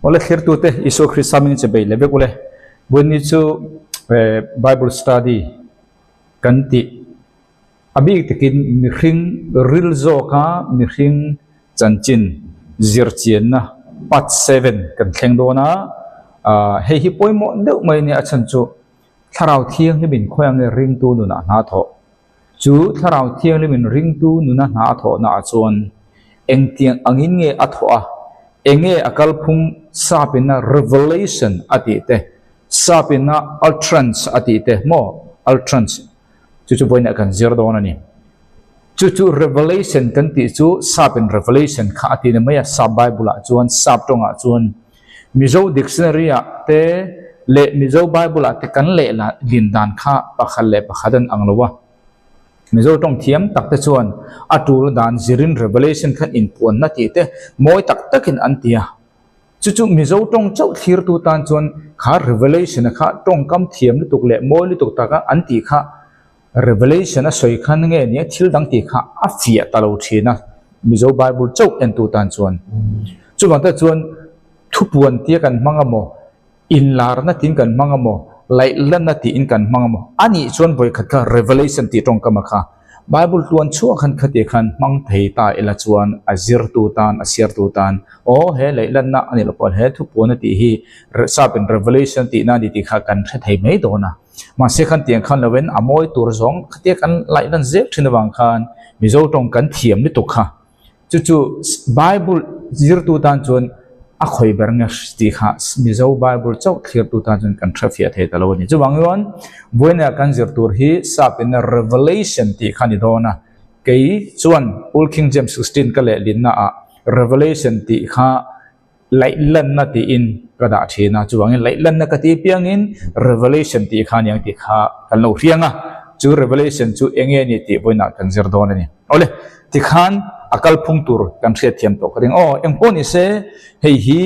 ole khir tu te isu Christamin che be lebe ole when you to Bible study kanti abi tikin mihring ril zo ka mihring chanchin zirchien na part 7 kan thleng do na hei hi poimo deuh mai ni a chan chu tharau thiang ni bin khoyang ring tu nu na na tho chu tharau thiang ni bin ring tu nu na na tho na chuan eng tiang angin nge a tho a enge akal phung sapina revelation ati te sapina utterance ati te mo utterance chu boina kan zir do na ni chu revelation kan ti chu sapin revelation kha ati ne maya sab bible a chuan sab tonga chuan mizo dictionary a te le mizo bible a te kan le la lin dan kha pakhal le pakhadan anglowa mizo tong thiam tak te chuan atul dan zirin revelation khan in pon na ti te moi tak takin an tia chu mizo tong chau thir tu tan chuan kha revelation kha tong kam thiam lu tuk le moi lu tuk taka an ti kha revelation a soi khan nge ni thil dang ti kha a fia talo thina mizo bible chau en tu tan chuan chu bang ta chuan thu puan tia kan mangamo in lar na tin kan mangamo lai lan na ti in kan mangamo ani chuan boi khat ka revelation ti tong kama kha bible tuan chu khan khati khan mang thei ta ela chuan azir tu tan asiar tu tan o he lai lan na ani lopon he thu puan ti hi sabin revelation ti na di ti kha kan thei mai do na ma se khan tiang khan loven amoi tur zong khati kan lai lan zek thina wang khan mizo tong kan thiam ni tu kha chu bible zir tu tan chuan a khoi bernga sti kha mizo bible chau clear tu tan chuan kan trafia the talo ni chu wangon boina kan zir tur hi sapin revelation ti khani dona kei chuan old king james 16 ka le lin na a revelation ti kha lai lan na ti in kada thina chu wangin lai lan na ka ti piang in revelation ti kha niang ti kha kan lo rianga chu revelation chu enge ni ti boina kan zir dona ni ole ti khan akal phung tur kan thia thiam to ka ding engpon ni se hei hi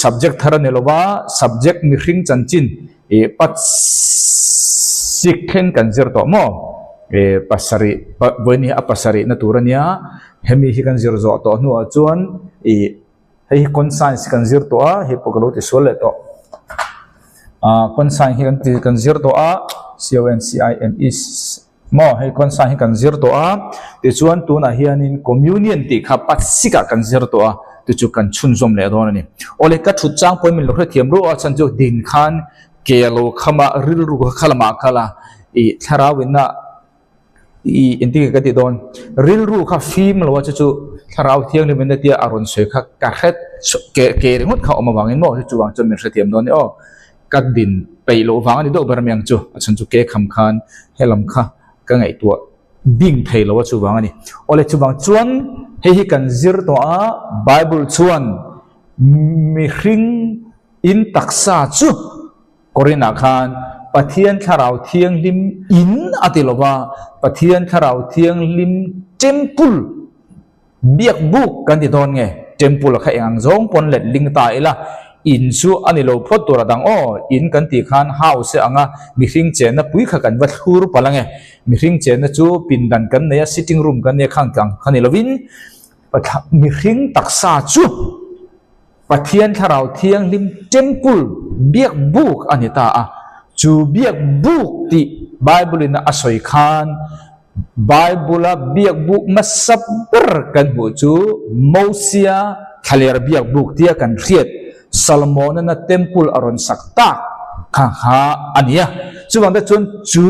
subject thara nelowa subject mi hring chanchin pat sikhen kan zir to mo pasari boini a pasari na turania hemi hi kan zir zo to nu a chuan hei conscience kan zir to a hi pokalo ti sole to conscience hi kan zir to a CONCINE mo hei conscience hi kan zir to a ti chuan tu na hianin communion ti kha pat sika kan zir to a tu chu kan chun zom le don ani ole ka thu chang poi min lo thiam ro a chan chu din khan kelo khama ril ru khalama khala tharawin na inti ka ti don ril ru kha film lo chu tharaw thiang ni men tia aron soi kha ka khet ke ringot kha oma wangin mo chu wang chon min thiam don ni ka din peilo wang ani do bar myang chu chan chu ke kham khan helam kha ka ngai tua ding thei lo chu wang ani ole chu wang chuan hei kan zir to a bible chuan mi hring in taksa chu korina khan pathian tharau thiang lim in atilowa pathian tharau thiang lim temple biak buk kan ti don nge temple kha ang zong pon let ling ta ila in chu ani lo phot tura dang in kan ti khan house anga mi hring chen na pui kha kan va thur palange mi hring chen na chu pindan kan ne sitting room kan ne khang kang khani lovin mi hring taksa chu pathian tharau thiang lim temple biak buk ani ta a chu biak buk ti bible in asoi khan bible a biak buk masabber kan bu chu mosia khaler biak buk tia kan riat Salmon na temple aron sakta kha ania chu wang da chun chu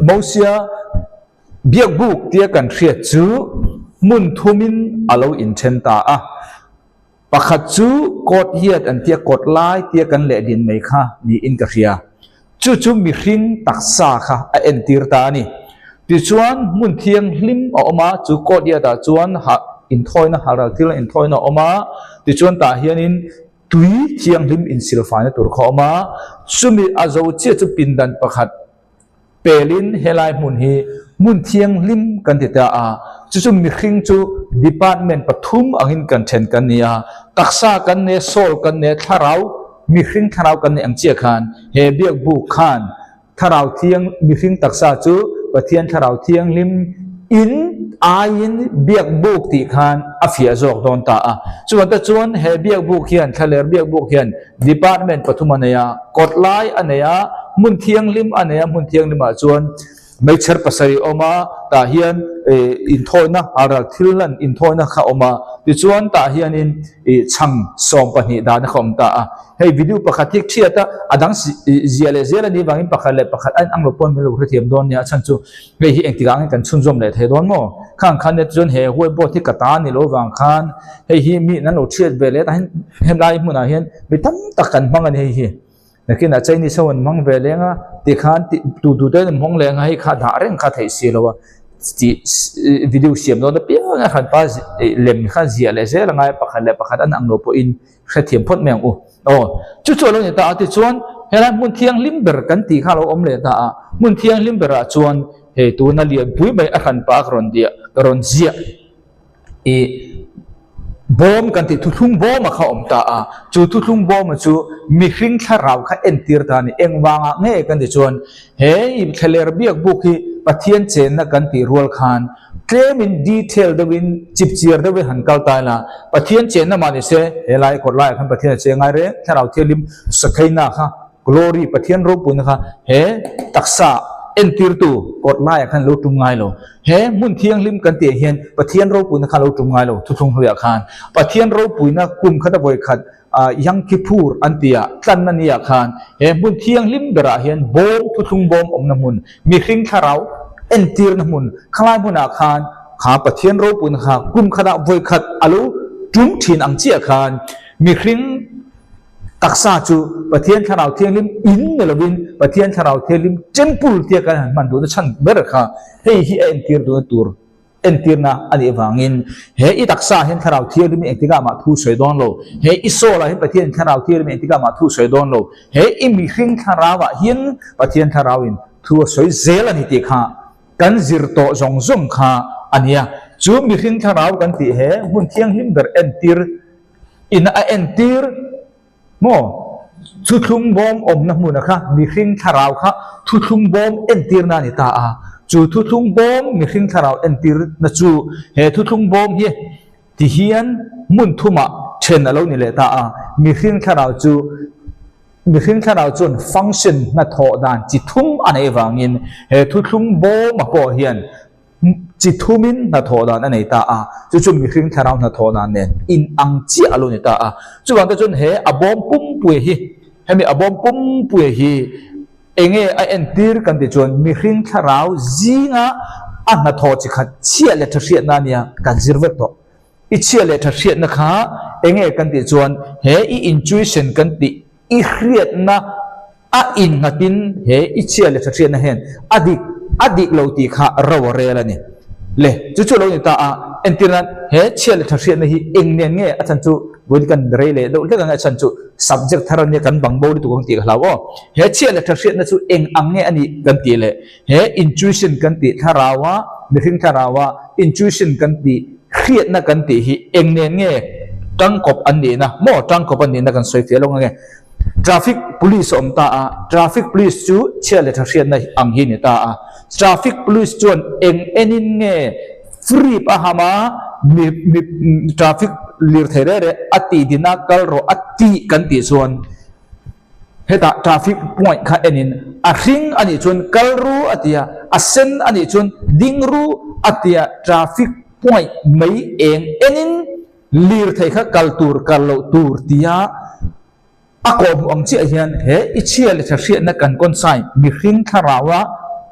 mosia biak buk tia kan riat chu mun thumin alo in thenta a pakhat chu kot hiat an tia kot lai tia kan le din mai kha ni in ka ria chu mi hring taksa kha a entir ta ni ti chuan mun thiang hlim oma chu kot ya da chuan ha in thoi na haral til in thoi na oma ti chuan ta hianin tui thiang hlim in silfa na tur kho oma sumi azo che chu pindan pakhat pelin helai mun hi mun thiang hlim kan ti ta a chu mi hring chu department pathum angin kan then kan nia taksa kan ne sol kan ne tharau mi hring tharau kan ne ang chia khan he biak bu khan tharau thiang mi hring taksa chu pathian tharau thiang lim in ain biak buk ti khan afia jok don ta a chuan ta chuan he biak buk hian thaler biak buk hian department pathumanaya kotlai anaya mun thiang lim anaya mun thiang lima chuan meichar pasari oma ta hian in thoina aral thillan in thoina kha oma ti chuan ta hian in chang som pani da na khom ta a hei video pakhat thik thiata adang ziale zela ni wangin pakhale pakhat an anglo pon melo hrethiam don nia chan chu hei hi engtigang kan chunjom le the don mo khang khan ne chuan he hoi bo thi kata ni lo wang khan hei hi mi nan lo thiat ve le ta hem lai hmuna hian mi tam tak kan hmang ani hei hi nakin a chaini sawan mang ve lenga ti khan tu te mong lenga hi kha da reng kha thei si lo video siam no da pia nga khan pa lem kha zia le ze la ngai pakhat le pakhat an anglo po in khathiam phot meng u chu chu lo ni ta ti chuan hela mun thiang limber kan ti kha lo om le ta mun thiang limber a chuan he tu na lian pui bai a khan pa ron dia ron zia bom kan ti thuthung bom kha om ta chu thuthung bom chu mi hring tharau kha entir ta ni engwanga nge kan ti chuan he thler biak buk hi pathian chen na kan ti rual khan claim in detail the win chip chiar the we han kal ta la pathian chen na mani se helai ko lai khan pathian che ngai re tharau thelim sakhaina kha glory pathian ro pun kha he taksa entir tu kot lai khan lo tum ngai lo he mun thiang lim kan ti hian pathian ro pun kha lo tum ngai lo thuthung hoya khan pathian ro puina kum khata boi khat yang kipur antia tlan na nia khan he mun thiang lim bera hian bom thuthung bom om na mun mi hring tharau entir na mun khlai buna khan kha pathian ro pun kha kum khada boi khat alu tum thin ang chia khan mi hring taksa chu pathian tharau thiang lim in melovin pathian tharau thiang lim temple tia kan man du chan ber kha hei hi entir du tur entir na ani wangin he I taksa hen tharau thiang lim ektiga ma thu soi don lo he isola he pathian tharau thiang lim ektiga ma thu soi don lo he I mi hring tharawa hin pathian tharawin thu soi zel ani ti kha kan zir to zong zong kha ania chu mi hring tharau kan ti he mun thiang lim ber entir in a entir mo thu thung bom om na mu na kha mi hring tharau kha thu thung bom entir na ni ta chu thu thung bom mi hring tharau entir na chu he thu thung bom hi ti hian mun thuma chen alo ni le ta mi hring tharau chu mi hring tharau chun function na tho dan chi thum anei wangin he thu thung bom ma po hian chỉ thu min na thọ đàn anh ấy ta chú chung mi khinh thao na thọ đàn nè in ang chi alo ni ta chú bạn ta chun he abom pum pui hi hay mi abom pum pui hi enge a entir kan ti chun mi khinh thao zinga an na thọ chi khat chia le thriat na nia kan zirvet to I chia le thriat na kha enge kan ti chun he I intuition kan ti I khriat na a in ngatin he I chia le thriat na hen adik lo ti kha raw re la ni le chu lo ni ta entirna he chel thriat na hi engnen nge achan chu bodi kan re le do le kan achan chu subject tharan ne kan bang bo tu kong ti khlawo he chel thriat na chu eng ang nge ani kan ti le he intuition kan ti tharawa mithing tharawa intuition kan ti khriat na kan ti hi engnen nge tangkop an ni na mo tangkop an ni na kan soi fe lo nge traffic police om ta traffic police chu chel thriat na ang hi ni ta traffic police chuan eng enin nge free pa hama mi traffic lir there re ati dina kal ro ati kan ti chuan heta traffic point kha enin a ring ani chuan kal ru atia a sen ani chuan ding ru atia traffic point mai eng enin lir thei kha kal lo tur tia akom ang chi hian he ichial thriat na kan kon sai mi hring tharawa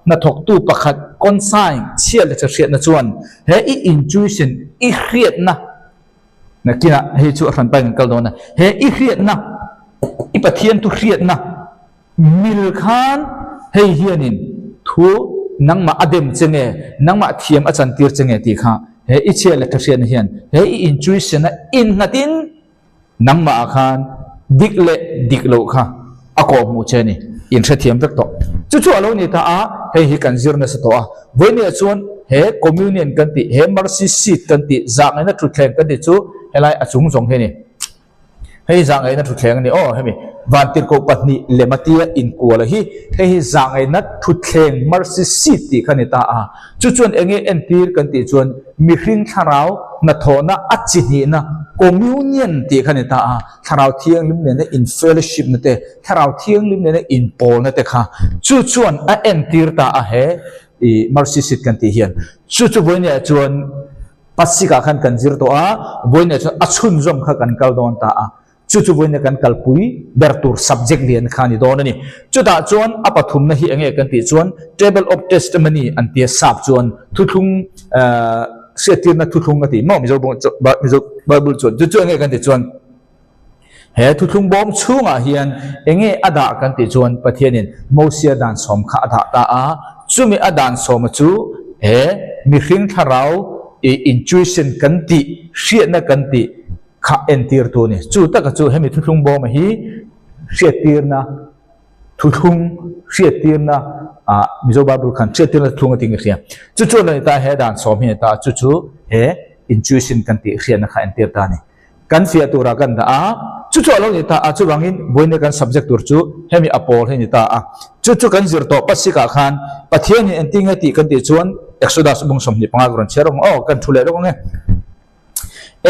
na thok tu pakhat kon sai chial thriat na chuan he I intuition I khriat na kina he chu ran pai kal dona he I khriat na I pathian tu khriat na mil khan he hianin thu nangma adem chenge nangma thiam achan tir chenge ti kha he I chial thriat na hian he I intuition na in natin nangma khan diklo kha ako mu cheni in thathiam vek to chu alo ni ta he hi kan zirna sa to voi ne chuan he communion kan ti he mercy seat kan ti zang na thu thleng kan ti chu helai achung jong he ni hei zang ai na thu thleng ni o hemi van tir ko patni lematia in kuala hi hei zang ai na thu thleng mercy seat ti khani ta a chu chuan enge entir kan ti chuan mi hring tharau na thona achi ni na communion ti khani ta a tharau thiang lim ne in fellowship na te tharau thiang lim ne in pol na te kha chu chuan a entir ta a he i mercy seat kan ti hian chu boine chuan pasika khan kan zir to a boine chuan achun zom kha kan kal don ta a chu boine kan kalpui bertur subject lian khani don ani chu ta chuan apathum na hi enge kan ti chuan table of testimony an tia sap chuan thuthung setir na thuthung ati mo mizo bible chu enge kan ti chuan he thuthung bom chunga hian enge ada kan ti chuan pathianin mosia dan som kha ada ta a chumi adan som chu he mi hring tharau intuition kan ti hriat na kan ti kha entir tu ni chu taka chu hemi thuthung bom hi hriatir na thuthung hriatir na mizo bible khan hriatir na thunga ting hria chu la ta he dan som hi ta chu he intuition kan ti hriat na kha entir ta ni kan fia tu ra kan da a chu lo ni ta a chu wangin boine kan subject tur chu hemi apol he ni ta a chu kan zir to pasika khan pathian ni entinga ti kan ti chuan exodus bung som ni panga gron cherong o kan thule ro nge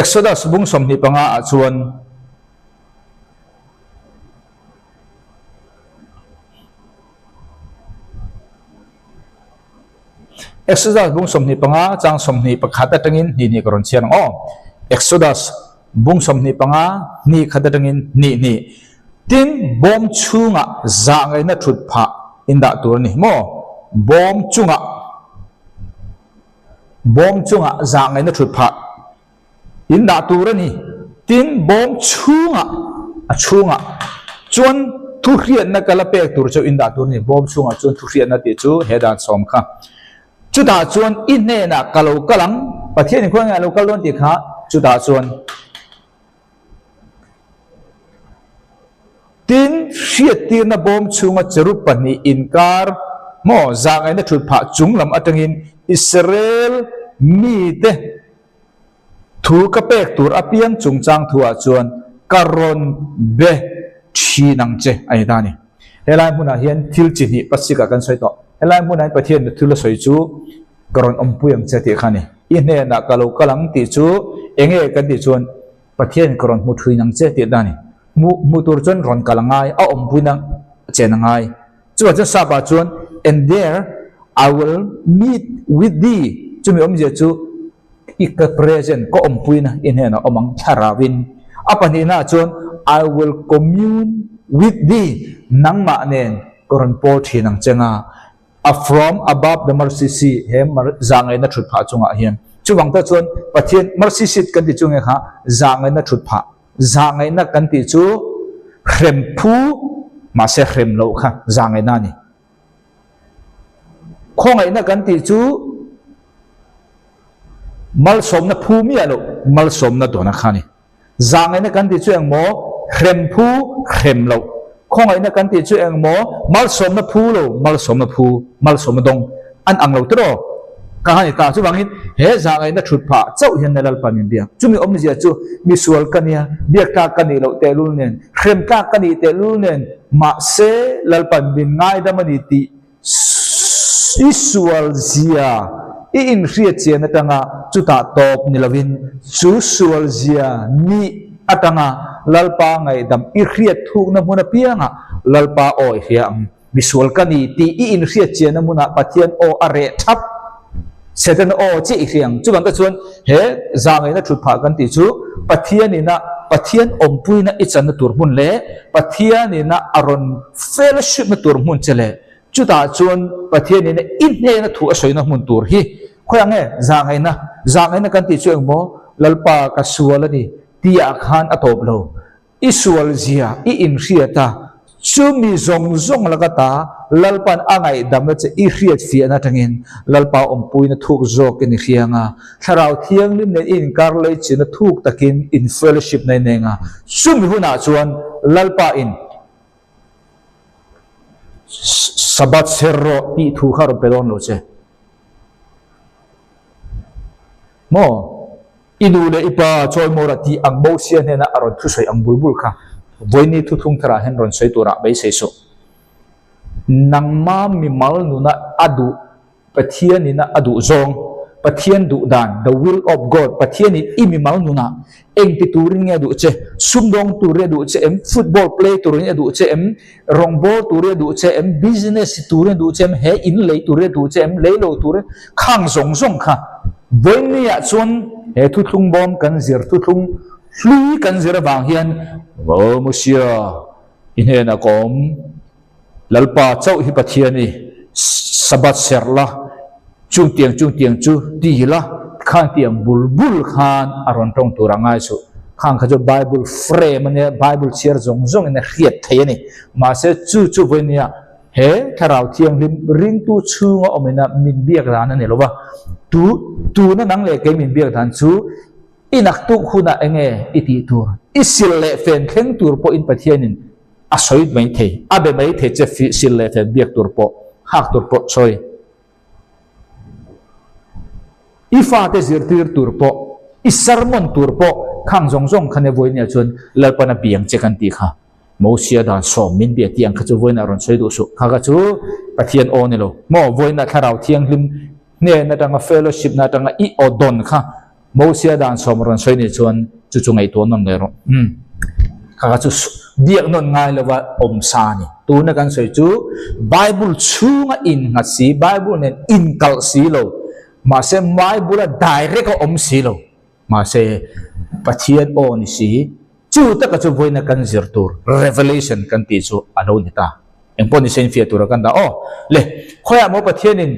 exodus bung som ni panga a chuan exodus bung som ni panga chang som ni pakhata tangin ni gron cherong o exodus bung som ni panga ni khada tangin ni tin bom chunga zangai na thut pha inda tur ni mo bom chunga zangai na thut pha inda tur ni tin bom chunga chuan thu hriat na kala pek tur chu inda tur ni bom chunga chuan thu hriat na ti chu hedan som kha chu da chuan in ne na kalo kalang pathian ni khonga lo kalon ti kha chu da chuan tin hriat tir na bom chunga cherup pani inkar mo zangai na thut pha chunglam atangin Israel mi te thu ka pek tur apiang chungchang thua chuan karon be thi nang che ai ta ni helai huna hian thil chi ni pasika kan soi to helai huna pathian thula soi chu karon ompuyang che ti khani i ne na kalo kalang ti chu enge kan ti chuan pathian karon mu thui nang che ti da ni mu tur chuan ron kalangai a ompuna chenangai chu sa ba chuan and there I will meet with thee chumi om je chu ik present ko ompuina in hena omang tharawin apani na chuan I will commune with thee nangma nen koron po thinang chenga from above the mercy seat he zangai na thut pha chunga hian chuwang ta chuan pathian mercy seat kan ti chunga kha zangai na thut pha zangai na kan ti chu khrem phu ma se khrem lo kha zangai na ni khongai na kan ti chu mal som na phu mi alo mal som na do na khani zangai na kan ti chu ang mo khrem phu khrem lo khongai na kan ti chu ang mo mal som na phu lo mal som na phu mal som na dong an ang lo tro ka hani ta chu wangin he zangai na thut pha chau hian na lal panin bia chumi om zia chu mi sual kania biak ta kani lo te lul nen khrem ka kani te lul nen ma se lal pan bin ngai da mani ti isual zia i in hriat chian atanga chuta top nilovin chu sual zia ni atanga lalpa ngai dam i hriat thuk na muna pianga lalpa oi hiam visual kani ti i in hriat chian na muna pathian o are thap setan o chi hiang chu bang ka chuan he zangai na thut pha kan ti chu pathian ompuina ichan na tur mun le pathian ni na aron fellowship na tur mun chele chuta chuan pathian ni na in ne na thu asoi na mun tur hi khoyange zangai na kan ti chu engmo lalpa ka sual ani tia khan atop lo isual zia i in hriata chumi zong lagata lalpan angai damna che i hriat fi na tangin lalpa ompuina thuk zok ni khianga tharau thiang lim ne in kar lei china thuk takin in fellowship nei nenga chumi huna chuan lalpa in sabat serro ti thu khar pelon lo che mo inu le ipa choi morati ang bo sian hena aron thu soi ang bulbul kha voini thu thung thara hen ron soi tura bai sei so nangma mi mal nuna adu pathian ina adu zong pathian du dan the will of God pathian in imi mal nuna eng ti turin nge du che sumdong tur du che em football play turin du che em rongbo tur du che em business turin du che em he in lei tur du che em lei lo tur khang zong zong kha voini ya chon he thu thung bom kan zir thu thung hlui kan zir wang hian wo musia in he na kom lalpa chau hi pathian ni sabat serla chung tiang chu ti la khang tiang bulbul khan aron tong turangai su khang kha jo bible frame ne bible chair zong zong ne khiat thai ni ma se chu voinia he tharau thiang lim ring tu chunga omena min biak ran ne lowa tu na nang le ke min biak dan chu inak tu khuna enge iti tur isil le fen kheng tur po in pathianin asoit mai the abe mai the che fi sil le fen biak tur po hak tur po soi ifa te zirtir tur po isarmon tur po khang zong zong khane voinia chun lalpana piang chekan ti kha mo sia dan som min bia tiang kha chu voina ron soi du su kha ga chu pathian on lo mo voina tharau thiang lim ne na tanga fellowship na tanga I odon kha mo sia dan som ron soi ni chuan chu chu ngai to non le ro kha ga chu biak non ngai lo wa om sa ni tu na kan soi chu bible chunga in nga si bible nen in kal si lo mà sẽ mai bula direct ko om silo mà sẽ pathian on si chu ta ka chu voina kan zirtur revelation kan ti chu alo ni ta engpon ni sen fia tur kan da oh le khoya mo pathian in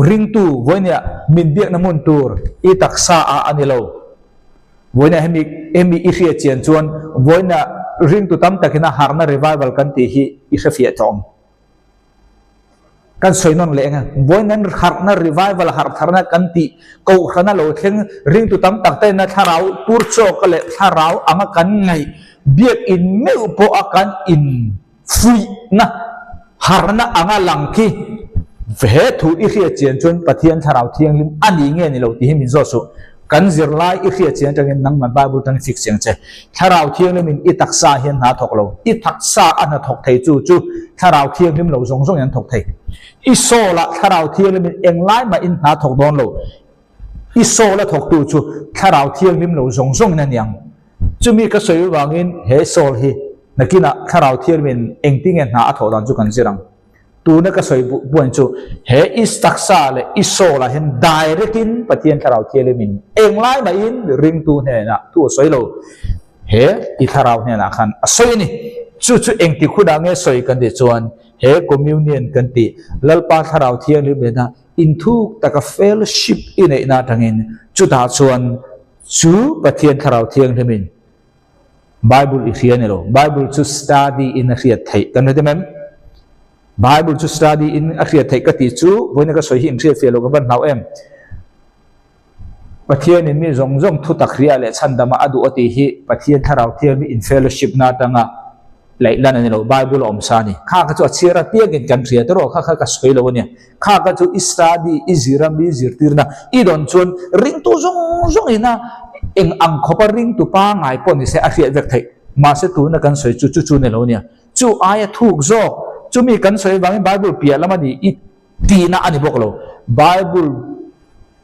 ring tu voina min biak na mun tur I taksa a anilo voina hemi I ria chen chuan voina ring tu tam takina harna revival kan ti hi I khafia tom kan soi non le nga voinan harna revival har tharna kanti ko khana lo theng ring tu tam tak te na tharau tur cho ka le tharau anga kan ngai biak in meu po akan in free na harna anga langki ve thu I khia chen chon pathian tharau thiang lim ani nge ni lo ti hi min zo su kan zir lai I khia chen tang nang ma bible tang fix cheng che tharau thiang lim in I taksa hian na thok lo I taksa an thok thei chu tharau thiang lim lo zong zong yan thok thei isola tharau thiang lim eng lai ma in na thok don lo isola thok tu chu tharau thiang lim lo zong zong na nyang chumi ka soi wangin he sol hi nakina tharau thiang lim eng ting en na a tho dan chu kan sirang tu na ka soi buan chu he is taksa le isola hen direct in pathian tharau thiang lim eng lai ma in ring tu ne na tu soi lo he I tharau ne na khan asoi ni chu eng ti khuda nge soi kan de chuan he communion kan ti lalpa tharau thiang lim na in thu taka fellowship in e na tangin chu ta chuan chu pathian tharau thiang lim bible I khian lo bible to study in a khiat thai kan de mem bible to study in a khiat thai ka ti chu voina ka soi him thia fe lo ka ban nau em pathian in mi zong zong thu takria le chandama adu ati hi pathian tharau thiang in fellowship na tanga lại lần này lo bible om sa ni kha ka chu chira piak in kan thria tero kha ka soi lo ni kha ka chu study iziram bi zirtirna I don chun ring tu zong zong ina eng ang khopa ring tu pa ngai pon ni se a khia vek thai ma se tu na kan soi chu ne lo ni chu aya thuk zo chu mi kan soi bang bible pia lama ni I ti na ani bok lo bible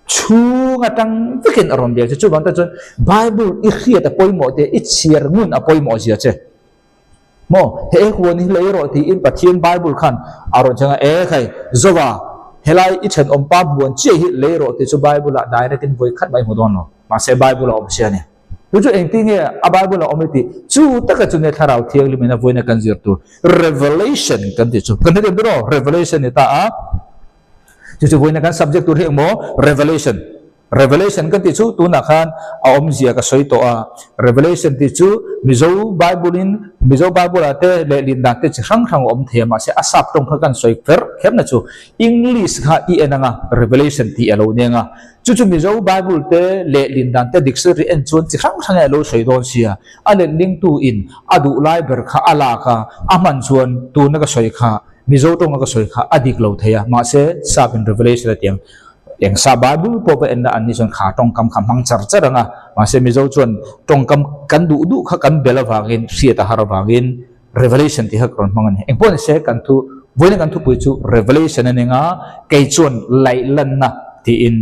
chu ngatang vekin aron dia chu bang ta chun bible I khia ta poimo te I chiar ngun a poimo zia che mo he ko ni le ro ti in pathian bible khan aron changa khai zowa helai I chen om pa buan che hi le ro ti chu bible la direct in voi khat bai hodon no ma se bible om sia ne chu eng ti nge a bible om ti chu taka chu ne tharau thiang li mena voina kan zir tu revelation kan ti chu kan de ro revelation ni ta a chu voina kan subject tu he mo revelation kan ti chu tu na khan a om zia ka soi to a revelation ti chu mizo bible ate le lin da te chang om thema se asap tong kha kan soi fer khem na chu english kha I enanga revelation ti alo ne nga chu mizo bible te le lin dan te dictionary en chon chang alo soi don sia ale link tu in adu lai ber kha ala kha aman chuan tu na ka soi kha mizo tong ka soi kha adik lo theya ma se sabin revelation atiang อย่างซาบาบุลพอเป็นอันนี้ส่วนขาตรงคำมังจัดจัดนะมาเสมิโจส่วนตรงคำกันดูข้ากันเบลวากินเสียตาฮาร์วากิน revelation ที่เขากรอนมังนี่เองพวกนี้เสกกันทุวันนี้กันทุปุยจู revelation นี่งาเกี่ยส่วนไลลันนะที่อิน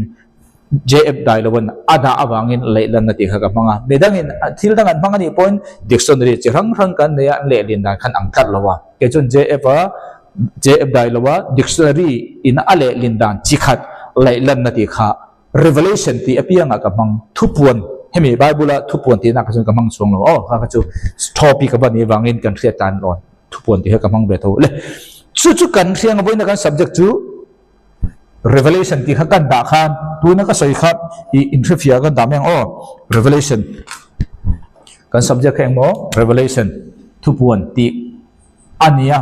JF ได้แล้ววันอาดาอวังอินไลลันนะที่เขากับมังไม่ดังอินที่ดังอันมังนี่พอยน์ dictionary จะรั้งกันเนี่ยเล่นได้ขันอังคัดแล้วว่าเกี่ยส่วน JF ได้แล้วว่า dictionary อินอะไรลินดานจิขัดไลลันนาทีข้า revelation ที่อภิยังกับมังทุบวนให้มีไบเบิลทุบวนที่นักจุนกับมังส่งเราอ๋อข้าก็จู topic กับนี้วางเงินกันเสียตันอ่อนทุบวนที่ให้กับมังเบตูเลยจู่ๆกันเสียงกับวันนั้น subject จู revelation ที่ข้ากันด่าขานตัวนั้นก็ใส่ครับอี interfere กันด่าแมงอ๋อ revelation กัน subject แข่งโม revelation ทุบวนที่อันนี้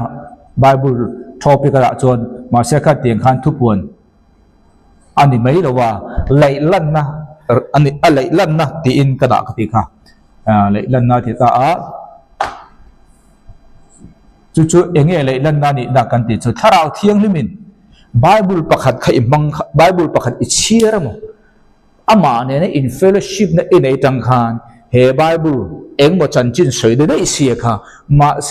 ไบเบิล topic กับจวนมาเสียกันเตียงขานทุบวนอันนี้ไม่รู้ว่าไลลันนะอันนี้ไลลันนะที่อินกระดาษที่ค่ะไลลันนะที่ตาจู่ๆเองไลลันนะนี่นักกันที่จู่ถ้าเราเที่ยงลิมินไบเบิลประคัดขัยมังไบเบิลประคัดอิเชียร์มั้งอามาเนี่ยอินเฟลชิพเนี่ยอินไอตังขานเฮไบเบิลเองหมดจันจินสวยได้เสียค่ะมาเส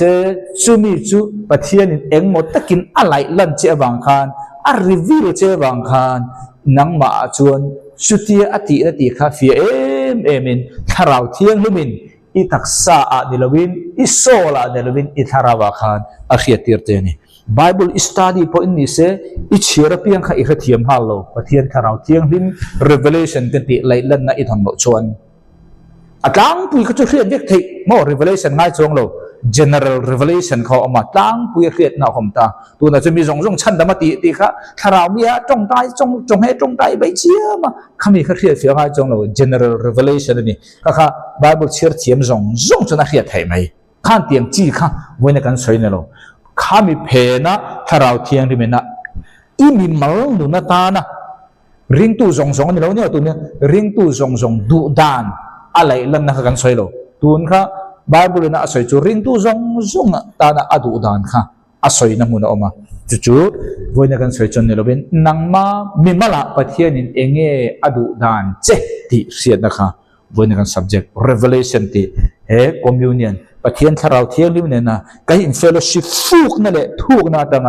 จู่มีจู่ปะเทียนเองหมดตะกินอะไรลันเจ้าบางขานรีวิวเจ้าบางขานนังมาชวนสุดที่อตินาทีข้าฟีเอมินถ้าเราเที่ยงลุมินอิทักษะอันเดลวินอิโซลาเดลวินอิทาราวาขานอาเขียติร์เตนี่ Bible study พออินนี้เสอิเชื่อเพียงข้าอิขเทียมฮัลโหลปะเทียนถ้าเราเที่ยงลิม Revelation กันติไลลันนะอิทังโลชวนอัตลังปุยก็จะเรียนเด็กที่โม Revelation ง่ายจงโลgeneral revelation เขาเอามาตั้งปุยเรียนหน้าคมตาตัวนั้นจะมีส่งชั้นดำมาตีค่ะถ้าเรามีจงใจจงให้จงใจไปเชี่ยมาข้ามีเขาเรียนเสียง่ายจงเรา general revelation นี่ค่ะ Bible เชื่อเทียมส่งจนนักเรียนไทยไหมข้าเตียงจี้ค่ะวันนี้กันสวยเนี่ยเราข้ามีเพนะถ้าเราเทียงที่มันนะอีมีมังดูนาตานะริงตู้ส่งนี่เราเนี่ยตัวเนี่ยริงตู้ส่งดูดานอะไรเล่นนักกันสวยเราตัวนี้ค่ะBible นะอาศัยจูริงตู้ส่งตานะอดูดานค่ะอาศัยน้ำมันออกมาจู่ๆวันนี้กันสวยจนเนี่ยเราเป็นนังมามีมาละปะเทียนินเองอดูดานเจติเสียนะคะวันนี้กัน subject revelation ที่communion ปะเทียนถ้าเราเทียนลิมเนี่ยนะก็อิน fellowship ฟูกนั่นแหละทุกนาตัง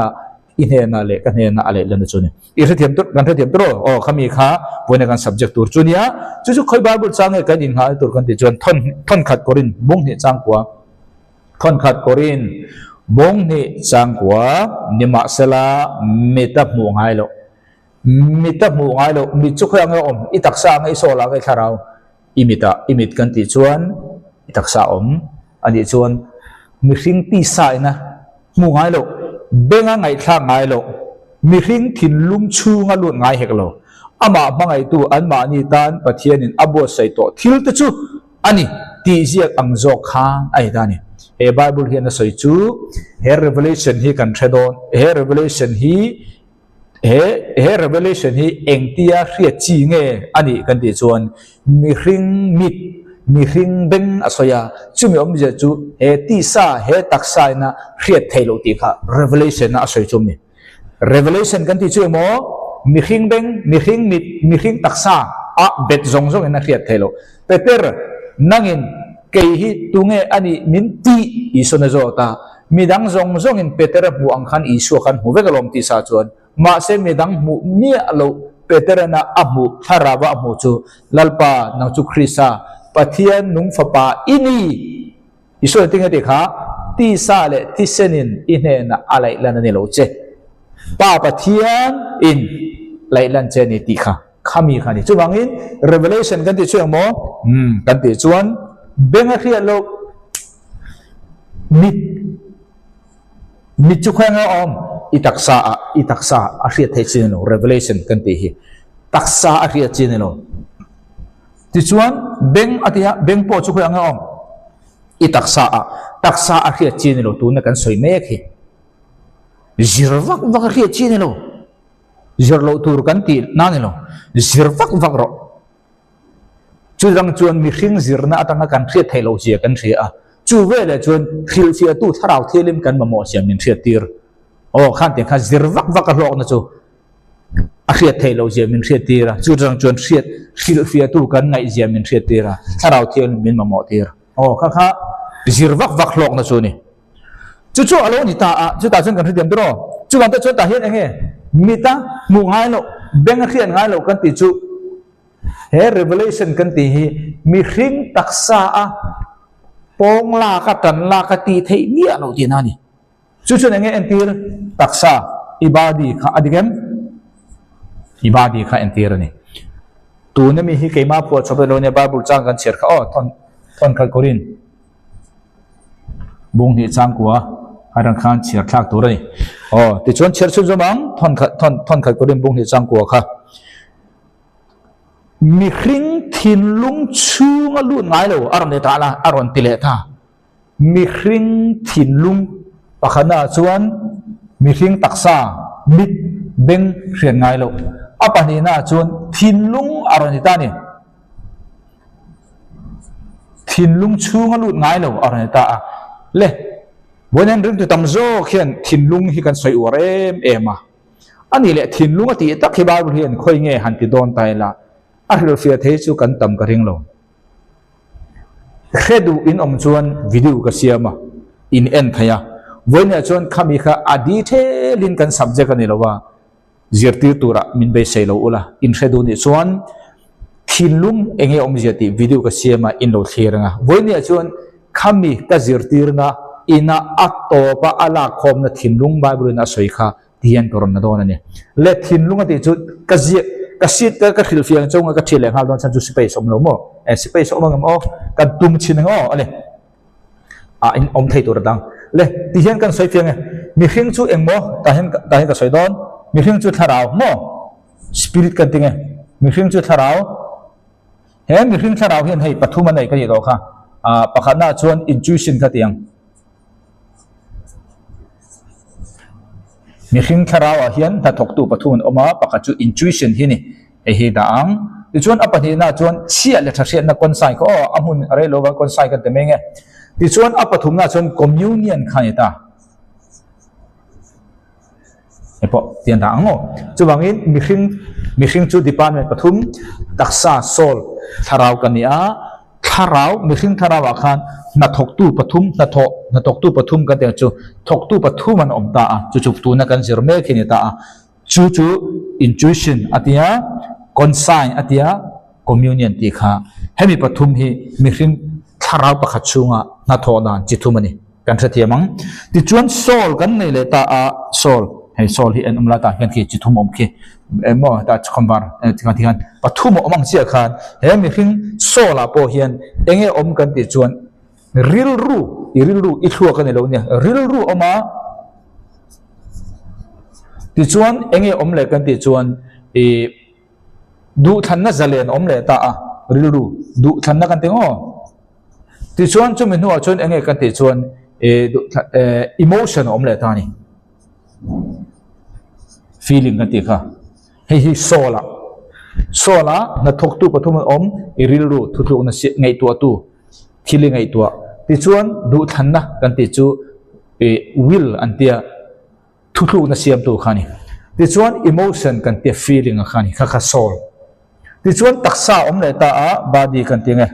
อินเฮนั่นแหละกันเฮน่าอะไรเล่นจุนี่อีกเทียมตัวกันเทียมตัวอ๋อขามีค่ะวันนี้กัน subject ตัวจุนี่อ่ะจู่ๆคอย Bible จ้างกันอินหาตัวกันที่จวนทนขัดกรินบงนี่จ้างกว่าทนขัดกรินบงนี่จ้างกว่านิมาเซลามิตับมูงไงโลมิจุกยังอมอิตักษาไม่โซลาไงข้าเราอิมิตกันที่จวนอิตักษาอันนี้จวนมีสิ่งที่ใส่นะมูงไงโลเบงไงข้างไงโลมีสิ่งที่ลุมชูงลุนไงเหกโลอามาบางไงตัวอันมานี่ตานปะเทียนินอบวใส่ตัวทิลต์จูอันนี้ที่เรียกอังโจคางไอ้ตานี่Bible เห็นนะใส่จูrevelation ฮีกันเทดอนrevelation ฮีเองที่อาเรียกจีเงอันนี้กันที่จวนมีสิ่งมีสิ่งเบงอาศัยจู่มีจะจูที่ซาตักษานะเรียกเทโลติค่ะ revelation นะอาศัยจูนี่ revelation กันที่จูโมมีสิ่งเบงมีสิ่งตักษาเบ็ดซงนะเรียกเทโลเปเตอร์นั่งอินเกี่ยตุงอันนี้มินตีอิสุนโจตามีดังซงอินเปเตอร์มูอังคันอิสุขันหูเวกลมติสาจวนมาเสมีดังมูเมียโลเปเตอร์นะอับมูทาราวะมูจูลัลปานังจูคริสาปะเทียนนุงฟปาอินีอิสุนติงเด็กฮะตีซาเลติเซนินอินเนนะอะไรลันนี่โลเจปาปะเทียนอินไลลันเจนิติค่ะข้ามีค่ะนี่จู่บางอิน revelation กันที่ช่วยโมกันที่จวนเบงเรียโลมิจุขยังอมอิตักษาอาเรียเทจินโล revelation กันที่ฮีตักษาอาเรียจินโลที่ชวนเบงอธิยาเบงโปจุขยังอมอิตักษาอาเรียจินโลตัวนั้นกันสวยเมฆฮีจิรวักอาเรียจินโลจิรโลตัวกันที่นั่นโลจิรวักโรจู่ดังจวนมีสิ่งจิรน่าตั้งกันเรียเทโลเจียกันเรียจู่เวลจวนคิลเฟียตู้ถ้าเราเที่ยลิมกันมาโมเสียมินเรียตีร์โอ้ขันเตียงขันจิรวักโรนะจู่ a khiat thei lo je min khiat tira chu jang chuan khiat khil fia tu kan ngai je min khiat tira tharau thian min ma mo tir kha kha zir vak vak hlok na chu ni chu alo ni ta a chu ta chen kan thiam dro chu kan ta chu ta hian enge mi ta mu ngai lo beng khian ngai lo kan ti chu he revelation kan ti hi mi hring taksa a pong la ka tan la ka ti thei mi alo ti na ni chu enge entir taksa ibadi kha adigem ibadi kha entir ni tu na mi hi keima po chobe lo ne bible chang kan cher kha thon khal korin bung ni chang kwa arang khan cher thak tu rai ti chon cher chu jomang thon khal korin bung ni chang kwa kha mi hring thin lung chung a lu ngai lo aron ta la aron tile tha mi hring thin lung pakhana chuan mi hring taksa mit beng hrian ngai lo apani na chuan thin lung aron ta ni thin lung chung a lu ngai lo aron ta le bonen ring tu tam zo khian thin lung hi kan soi urem ema ani le thin lung ati tak hi ba hian khoi nge han ti don tai la aril fia thei chu kan tam ka ring lo khedu in chuan video ka siama in en thaya voina chuan khami kha adi thelin kan subject ani lowa zirti tura min be sei lo ula in khedu ni chuan thinlum enge jati video ka siama in lo thliranga voina chuan khami ka zirti nga ina atto pa ala khom na thinlung bible na soikha tian koron na don ani le thinlung ati chu ka kasit ka khil fiang chong ka thile hal don chan chu space om lo mo space om ngam ka tum chin ngo ale in om thei tur dang le ti hian kan soi fiang mi hring chu engmo ta hian ka soi don mi hring chu tharau mo spirit kan tinge mi hring chu tharau he mi hring tharau hian hei pathuma nei ka ye do kha pakhana chuan intuition ka tiang mi hring tharawa hian ta thok tu pathun oma pakhachu intuition hi ni hi daang ti chuan apani na chuan chia le thasian na konsai ko amun are lo ba konsai ka te menge ti chuan apathum na chuan communion khani ta epo tian daang ngo chuwangin mi hring chu department pathum taksa sol tharau kania tharau mi hring tharawa khan na thok tu pathum na thok tu pathum ka te chu thok tu pathum an om ta chu tu na kan zir me khini ta chu intuition atia consign atia communion ti kha hemi pathum hi mi hring tharau pakhat chunga na tho dan chi thumani kan thathiamang ti chuan sol kan nei le ta sol hei sol hi en umla ta hian ki chi thum om ki mo ta chkombar tikan pathum omang chia khan he mi hring sola po hian enge om kan ti chuan ril ru i thua kan lo nia ril ru oma ti chuan enge om le kan ti chuan du than na zalen om le ta ril ru du than na kan te ngo ti chuan chu min huwa chuan enge kan ti chuan emotion om le ta ni feeling kan ti kha hi sola na thok tu pathum om ril ru thu na ngai tu thili ngai tua ti chuan du than na kan ti chu will antia thu na siam tu khani ti chuan emotion kan ti feeling khani kha soul ti chuan taksa om le ta body kan ti nge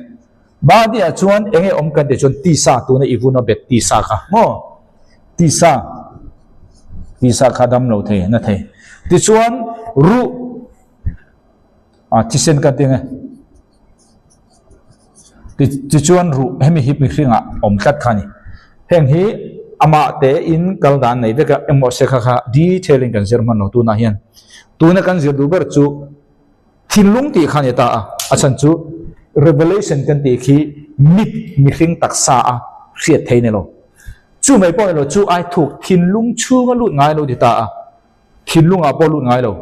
body a chuan enge om kan ti chuan ti sa tu na ivuno bet ti sa kha mo ti sa khadam lo the na the ti chuan ru ti sen kan ti nge ti chuan ru hemi hi mi hringa om tlat khani heng hi ama te in kaldan nei veka emo se kha detailing kan zerman no tu na hian tu na kan zir du ber chu thinlung ti khani ta achan chu revelation kan ti khi mit mi hring taksa hriat theine lo chu mai po lo chu ai thuk thinlung chu nga lut ngai lo di ta thinlung a po lut ngai lo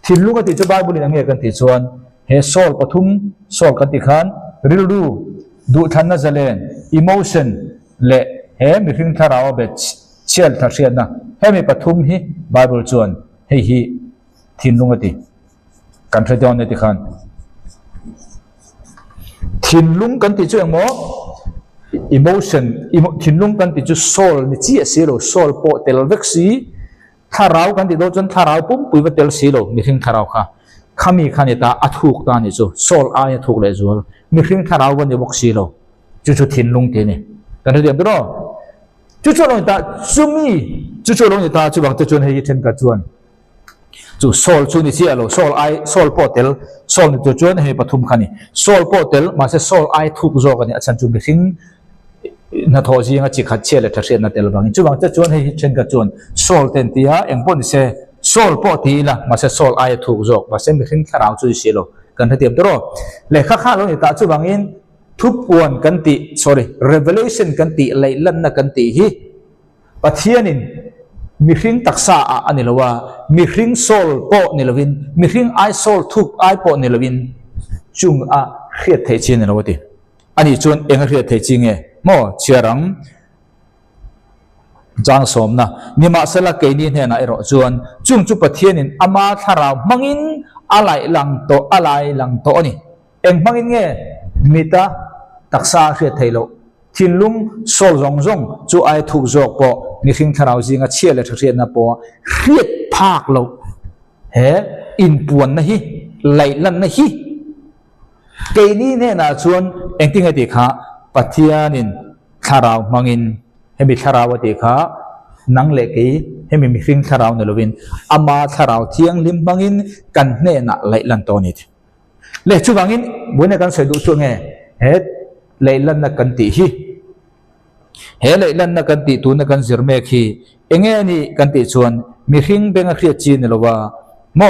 thinlung ati chu bible in ange kan ti chuan he sol pathum sol kan ti khan ril du than na zalen emotion le he mi hring tharawa be chial tharian na he mi pathum hi bible chuan hi thinlung ati kan thadon ati khan thinlung kan ti chu engmo emotion thinlung kan ti chu soul ni chi asilo soul po tel veksi ถ้าเรากันติดโดนจนถ้าเราปุ๊บปุยวัดเตลสีโลมีเรื่องถ้าเราค่ะขามีขันตาอัฐุกตานี่จูโซลอายถูกเลยจูมีเรื่องถ้าเราวันเดียวบอกสีโลจู่ๆทิ้งลงทีนี่กันเดียวตัวจู่ๆลงตาจูมีจู่ๆลงตาจู่บังจะจวนให้ยินกันจวนจู่โซลจู่นี่เสียโลโซลไอโซลโปเตลโซลนี่ตัวจวนให้ปฐุมขันนี่โซลโปเตลมาเสโซลไอถูกโจกันนี่อาจารย์จู่มีเรื่องนัทโฮจีงาจิขัดเชี่ยเลยทัศน์นัทเตลบังจู่บังจะจวนให้ยินกันจวนโซลเต็นตีฮะเอ็งปนเสโซลโปตีละมาเสโซลไอถูกโจมาเสมีเรื่องถ้าเราจู่เสียโลกันเดียวตัวเลยข้าลงตาจู่บังอินทุบวนกันติ revelation กันติเลยลันนักกันติฮีปัทยานินมีเรื่องตักษาอันนี้ละว่ามีเรื่องโซลโปนี่ละวินมีเรื่องไอโซลทุกไอโปนี่ละวินจุงเขียดเทจินนี่ละวะติอันนี้จวนเองเขียดเทจิงเงโม่เชียรังจางสมนะนิมาสละเกนี่เนี่ยนะไอรอจวนจุงจุปัทยานินอามาทาราวมังอินอะไรหลังโตอะไรหลังโตนี่เองมังอินเงมิตาตักษาเขียดเทโลทินลุงโซลจงจงจู่ไอถูกจอกปอมีเรื่องทาราวจิงเชี่ยเลยทัศน์นะปอเขียดภาคโลเฮอินปวนนะฮีไหลลันนะฮีเกนี่เนี่ยนะชวนเองที่ไงติขาปัทยานินทาราวมังอินให้มีทาราวติขานังเล็กให้มีเรื่องทาราวเนลวินอามาทาราวเทียงลิมมังอินกันเนี่ยนะไหลลันตัวนี้เลชูบังอินบุญกันสวยดูช่วงไงเฮไหลลันนักกันติฮีเฮไหลลันนักกันติตัวนักกันซิร์เมคีเองนี่กันติชวนมีเรื่องเบงเขียจีนหรือว่าโม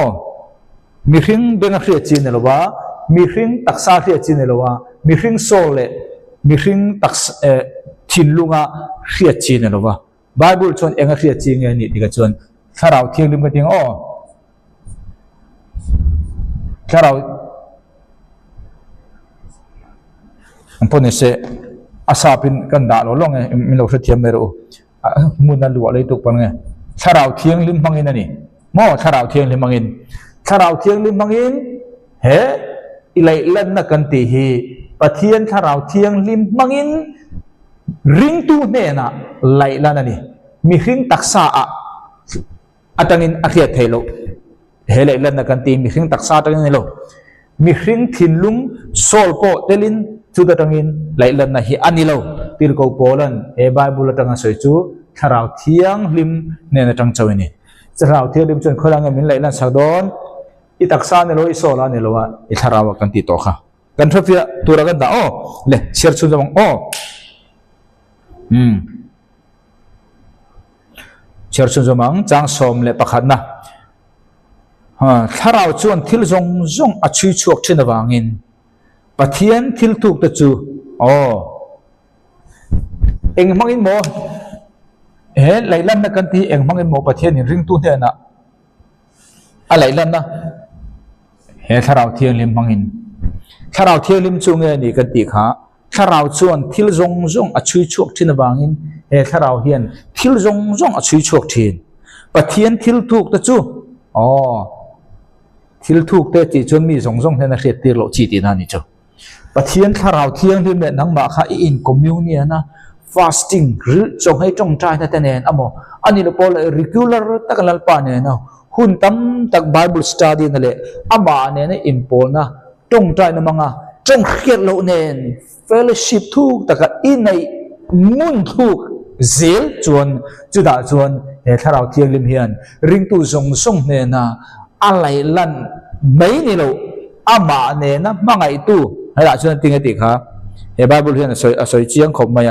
มีเรื่องเบงเขียจีนหรือว่ามีเรื่องตักษาเขียจีนหรือว่ามีเรื่องโซเลมีเรื่องตักทินลุงเขียจีนหรือว่าไบเบิลชวนเองเขียจีนนี่ดิกันชวนถ้าเราเที่ยงลืมกันเที่ยงถ้าเราอันพวกนี้เสอาสาเป็นกันด่าเราลงไงมีเราเทียมไม่รู้มุนนั่นหลวงเลยตุกปังไงถ้าเราเที่ยงลิมมังอินนี่โม่ถ้าเราเที่ยงลิมมังอินถ้าเราเที่ยงลิมมังอินเฮ้อิเลยเล่นนักกันตีฮีปะเทียนถ้าเราเที่ยงลิมมังอินริงตูเนี่ยนะไหลแล้วนี่มีริงตักษาอัตังอินอาเขียเทโลเฮ้เลยเล่นนักกันตีมีริงตักษาตังอินโลมีริงทินลุงโซลโปเตลินจุดตั้งอินไหลเล่นนะฮีอันนี้เราติลโกโปลันไบเบิลตั้งสวยจูถ้าเราเที่ยงลิมเนี่ยนะตั้งเจ้านี่ถ้าเราเที่ยงลิมจนคนละเงินไหลเล่นสักโดนอิตักษาเนี่ยเราอิโซลาเนี่ยเราว่าอิทาราวักันติโตค่ะกันทวีตัวเรากันด่าเลยเชื่อชุดจะมองเชื่อชุดจะมองจางสมเลยประคันนะถ้าเราชวนทิลจงอชิชวกเช่นวางินปะเทียนทิลถูกตะจูเองมังอินโมไหลลันนักกันที่เองมังอินโมปะเทียนนี่ริงตู้เนี่ยนะอะไรลันนะถ้าเราเที่ยงลิมมังอินถ้าเราเที่ยงลิมจงนี่กันตีขาถ้าเราชวนทิลจงอชิชวกเช่นวางินถ้าเราเฮียนทิลจงอชิชวกเช่นปะเทียนทิลถูกตะจูทิลถูกแต่จีจนมีจงเนี่ยนะเรียกตีโลจีตีนั่นนี่จ้ะปะเทียนถ้าเราเที่ยงลิมเนี่ยนังมาข้าอินคอมมิวเนี่ยนะfasting หรือจงให้จงใจแต่แต่เนี่ยอันนี้เราพอเลย regular ตักลัลปานเนี่ยนะหุ่นตั้มตัก Bible study นั่นแหละเนี่ยนะอิมพอนะจงใจนะมั้งจงเขียนโลเนี่ย fellowship ทุกตักอินในมุ่งทุกเซลจวนจุดาจวนถ้าเราเที่ยงลิมเฮียนริงตูจงเนี่ยนะอะไรลั่นไม่เนี่ยเราเนี่ยนะมั้งไงตู้ให้เราชวนติงติค่ะBible เฮียนสวยเจียงขบมา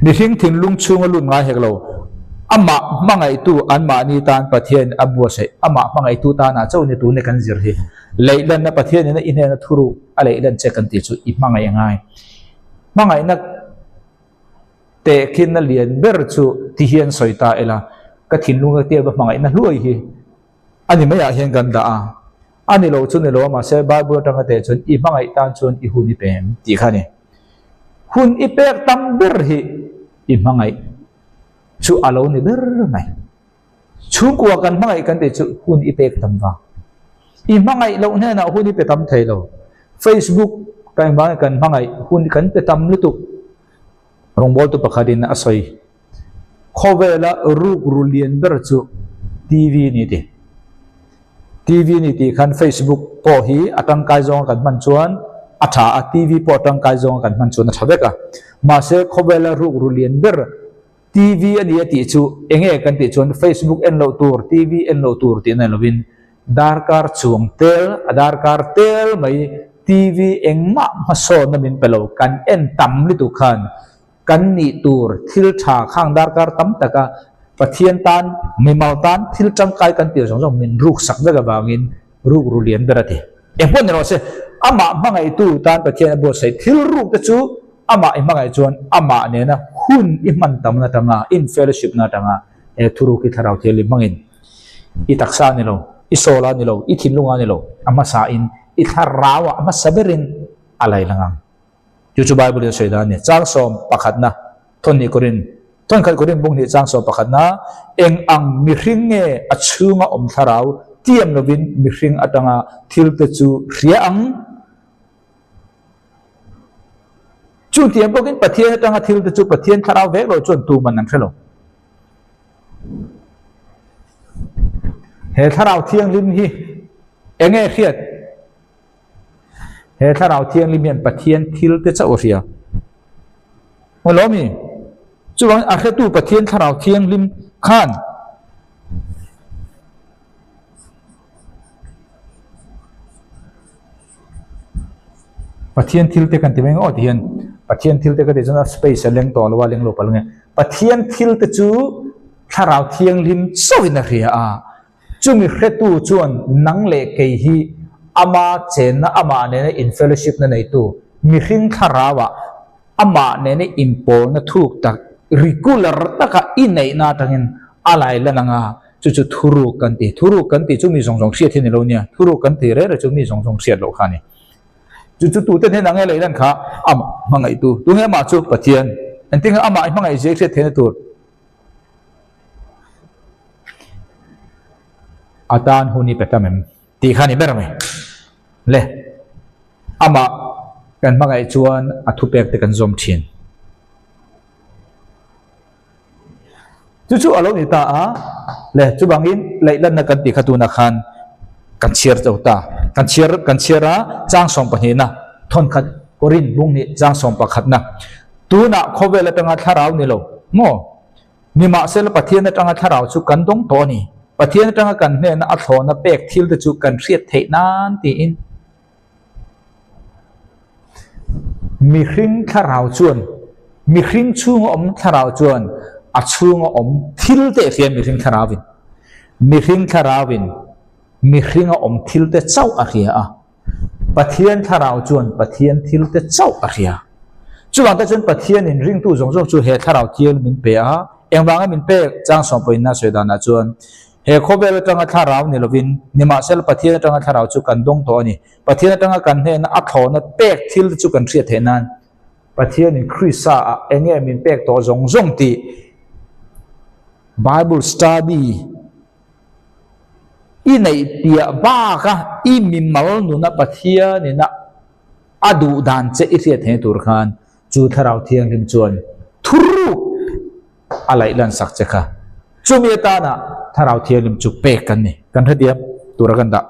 มีเรื่องทิ้งลุงชูงลุนง่ายเหรอมังไอตูอันมานี่ตานประเทศอับวัวเสมังไอตูตานาเจ้าเนี่ยตูเนี่ยกันจิรเหเลยเล่นนะประเทศเนี่ยอินเดียนะทุรุอะไรเล่นเจกันติจูมังไอยังไงมังไอนักเตะขินนั่นเลียนเบอร์จูที่เฮียนสวยตาเอล่ะก็ทิ้งลุงก็เตี้ยแบบมังไอนั่นรวยเหอันนี้ไม่อยากเห็นกันด่าอันนี้เราชนเนี่ยเรามาเสบายบัวตั้งแต่ชนอีมังไอตานชนอีหุ่นอีเป็มตีขันเนี่ยหุ่นอีเป็มตั้มเบอร์เหอีมังไอชูอาลูนี่เบอร์ไหมชูกว่ากันมังไอกันแต่ชูหุ่นอีเป็มตั้มว่าอีมังไอเราเนี่ยนะหุ่นอีเป็มตั้มไทยเรา Facebook กันบ้างกันมังไอหุ่นกันเป็มตั้มลุตุรงบอลตุปะคดินนะอสอย ข้อเวลารูกรุเลียนเบอร์จูทีวีนี่ดิทีวีนี่ดิขัน Facebook พอฮีอัตังกายจงกันมันชวนอัฐาทีวีพอตังกายจงกันมันชวนนะชาวเบกะมาเสกข้อเวลารูกรุเลียนเบอร์ทีวีอันนี้ติจูเองกันติชวน Facebook เอ็นโลตูร์ทีวีเอ็นโลตูร์ที่นั่นลวินดาร์การ์ช่วงเตลดาร์การ์เตลไม่ทีวีเองมาโซนมินเปโลกันเอ็นตัมลิตุขันกันนี่ตูร์ทิลชาข้างดาร์การ์ตัมตะกะปะเทียนตันไม่มาตันทิลจังไกกันเตียวสองมินรูกสักเดกบางินรูกรุเลียนเบรติเอ็งพวกนี้เราเสอามามังไอตูตันปะเทียนบัวใส่ทิลรูกตะจูอามาไอมังไอจวนอามาเนี่ยนะหุ่นอิมันตัมนาตังาอินเฟลชิปนาตังาทุรุกิทาราวเทลิมังอินอิตักซานี่เราอิโซลานี่เราอิทินลุงานี่เราอามาซาอินอิทาราวะอามาซาเบรินอะไรลังยูทูบไบเบิลเสียดายเนี่ยจ้างสอมปักขัดนะทนนี่กุรินทนขัดกุรินบุงนี่จ้างสอมปักขัดนะเอ็งอังมิริงเงอัดชูงอมทาราวเทียมนวินมิริงอัดงาทิลเตจูเรียงจุดเทียมพวกนี้ปะเทียนอัดงาทิลเตจูปะเทียนทาราวเวกเราจนตูมันนั่นใช่หรอเหตุทาราวเทียงลิมฮีเอ็งเงเครียดเหตุถ้าเราเที่ยงลิเมียนปะเทียนทิลเตจะโอเสียมาล้อมีจุบังอาเคตูปะเทียนถ้าเราเที่ยงลิมข้านปะเทียนทิลเตกันที่ไม่งอเทียนปะเทียนทิลเตกันที่จะน่าสเปซเลี้ยงต่อหรือว่าเลี้ยงโลกอะไรเงี้ยปะเทียนทิลเตจูถ้าเราเที่ยงลิมสวินารีอาจุมีเคตูจวนนังเล็กเฮีอามาเจนนะอามาเนี่ยอินเฟลชิปนั่นไอตัวมีหิงคาราวะอามาเนี่ยอิมโพนะถูกตักริกูลาร์ตักอินในนาตังินอะไรละนังอาจุทุรุกันตีจุมีสองเสียที่ในโลกเนี่ยทุรุกันตีเรื่องจุมีสองเสียโลกานี่จุตัวเต้นนังอะไรนั่นค่ะอามามังไอตัวเงี้ยมาจุปะเทียนอันที่อามามังไอเจ๊เสียเทนตัวอาตานหูนี่เป็ดตามตีขานี่เบอร์ไหมเล่อามากันมังไอจวนอัทุเปกเตกันซอมเทียนจู่ๆอารมณ์นี่ตาเล่จู่บางอินเล่นนักกันตีขัตุนักขันกันเชียร์เจ้าตากันเชียร์จ้างสองปนีนะทนขัดกรินบุ้งนี่จ้างสองปะขัดนะตัวน่ะเขาเวลาตั้งอัฐาราวนี่โลโง่มีมาเสลปะเทียนตั้งอัฐาราวชุกันตรงตัวนี่ปะเทียนตั้งกันเนี่ยนะอัฐอนเปกทิลตะชุกันเสียเทนันตีอินมีครึ่งทาราวจวนมีครึ่งช่วงอมทาราวจวนอัดช่วงอมทิลเตเฟียมีครึ่งทาราวินมีครึ่งทาราวินมีครึ่งอมทิลเตเจ้าอาเรียปะเทียนทาราวจวนปะเทียนทิลเตเจ้าอาเรียจวนแต่จนปะเทียนอินริงตู้จงจูเหตุทาราวเทียนมินเปียเอ็งบางมินเปียจ้างสองปีน่าเสียดายนะจวนเฮโคเบลตั้งทาราวนี่ลวินนิมาเซลปะเทียนตั้งทาราวจุกันดงตัวนี่ปะเทียนตั้งกันเฮนอัฐอนเปกทิลจุกันเสียเทนันปะเทียนคริสซาเอ็งมินเปกตัวจงตี Bible study อีในเปียบ้ากะอีมิมmalนุนะปะเทียนี่นะอดูดานเจอิเสียเทตุรคานจูทาราวเทียงลิมจวนทุรุอะไรลันสักเจค่ะจูเมียตานะถ้าเราเทียมจุเปกันนี่กันเทียบตัวกันดะ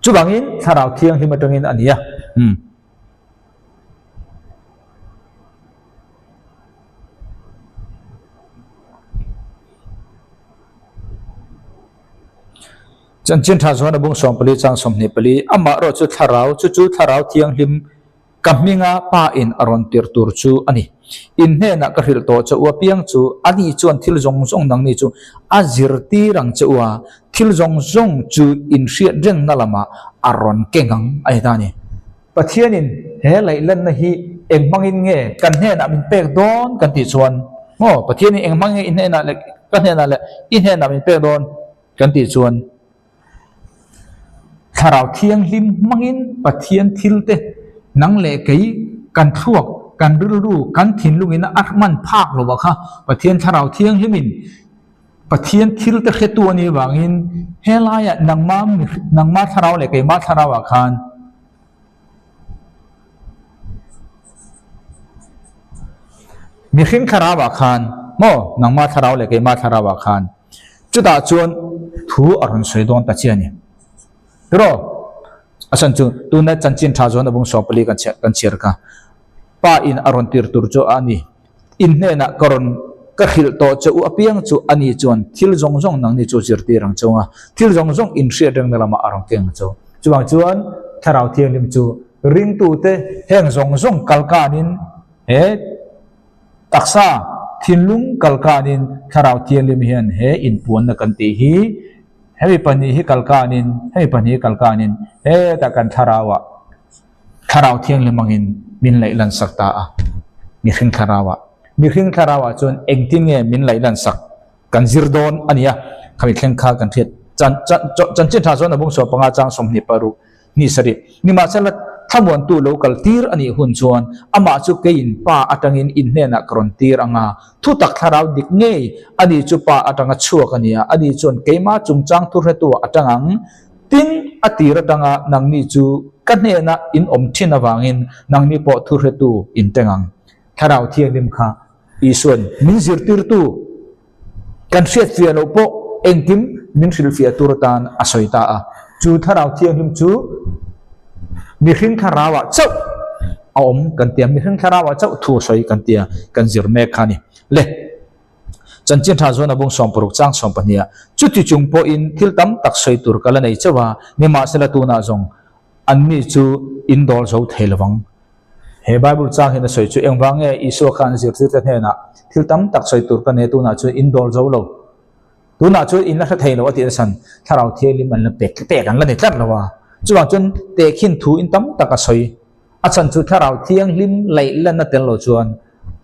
จุบางอินถ้าเราเทียงที่มาตรงนี้อันนี้จันเจนท่าส่วนบุ้งสองปลีจังสมนิปลีอามาเราจุดถ้าเราถ้าเราเทียงลิมกำมิงาป้าอินอรอนติร์ตูร์จูอันนี้อินเฮนักกระหิลโตจะอวเปียงจูอันนี้จวนทิลจงนังนี้จูอาจิรตีรังจะอวทิลจงจูอินเสียเรื่องนั่นละมาอรอนเก่งไอ้ตานี่ปะเทียนินเฮลัยเล่นนะฮีเอ็งมังอินเงกันเฮนักมินเปกโดนกันติชวนโอ้ปะเทียนินเอ็งมังอินเฮนักเล็กกันเฮนักเล็กอินเฮนักมินเปกโดนกันติชวนถ้าเราเทียงลิมมังอินปะเทียนทิลเตนังเล็กกันทวกกันรู้กันถิ่นลุงอินอัดมันภาคหรือว่าค่ะปะเทียนถ้าเราเทียงลิมินปะเทียนทิลเตเขตัวนี้ว่างินเฮลายะนังมาถ้าเราเล็กมาถ้าเราว่าคัน mi hring tharawa khan mo nang ma tharau le ke ma tharawa khan chuta chuan thu aron soi don ta chiani ro asan chu tuna chanchin tha zon abung sopali kan cher ka pa in aron tir tur cho ani in ne na karon ka khil to chu apiang chu ani chuan thil zong zong nang ni chu zirti rang chunga thil zong zong in hria reng lama arong keng chu chuang chuan tharau thiang lim chu ring tu te heng zong zong kalkanin he taksa thinlung kalkanin tharau thiang lim hian he in puan na kan ti hi hemi pani hi kalkanin hemi pani kalkanin he ta kan tharau thiang lim mangin min lai lan sakta a mi hring tharawa chon engtin nge min lai lan sak kan zirdon ania khami thleng kha kan thiat chan tha zon abung so panga chang somni paru ni sari ni ma chala thamon tu local tir ani hun chuan ama chu kein pa atangin in ne na kron tir anga thu tak tharau dik nge ani chu pa atanga chuak ania ani chon keima chungchang thu retu atangang tin atira tanga nangni chu kanhe na in omthin awangin nangni po thu retu in tengang tharau thiang lim kha isuan min zirtir tu kan hriat fia lo po engkim min hril fia turtan asoita a chu tharau thiang lim chu mi hring tharawa chau om kan tia mi hring tharawa chau thu soi kan tia kan zir me khani le chanchin tha zona bung som puruk chang som pania chuti chung po in thil tam tak soi tur kala nei chawa ni ma sela tu na zong anni chu indol zo thelawang he bible chang hin soi chu engwang e isu khan zir zir ta hena thil tam tak soi tur ka ne tu na chu indol zo lo tu na chu in la tha thailo ati san tharau theli man la pek kan la ni tlat lawa chuang chun te khin thu in tam tak a soi a chan chu tharau thiang lim lai la na tel lo chuan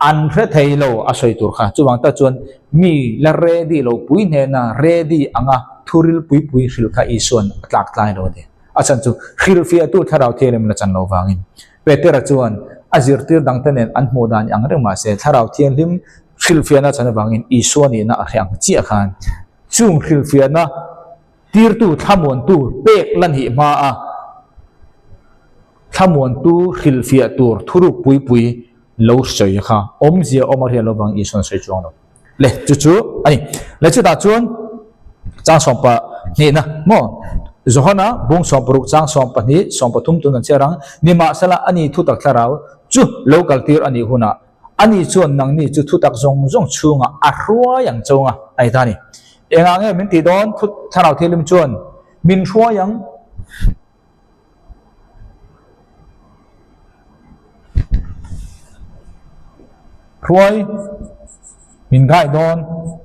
an hre thailo a soi tur kha chuang ta chuan mi la ready lo pui ne na ready anga thuril pui hril kha isuan tlak tlai lo de a chan chu hril fia tu tharau thiam na chan lo wangin petera chuan azir tir dang tanen an hmu dan ang rema se tharau thiang lim hril fia na chan wangin isuani na a hriang chi khan chung hril fia na tir tu thamon tu pek lan hi ma a thamon tu hril fia tur thuruk pui lo soi kha om zia omar he lo bang ison soi chuang lo le chu ani le chu ta chuan chang som pa ni na mo zohana bung som puruk chang som pa ni som pathum tu nan cherang ni ma sala ani thu tak tharau chu local tir ani huna ani chuan nang ni chu thu tak zong chunga a hrua yang chunga ai ta ni engang e min ti don thu tharau thilim chuan min hrua yang ruai min gai don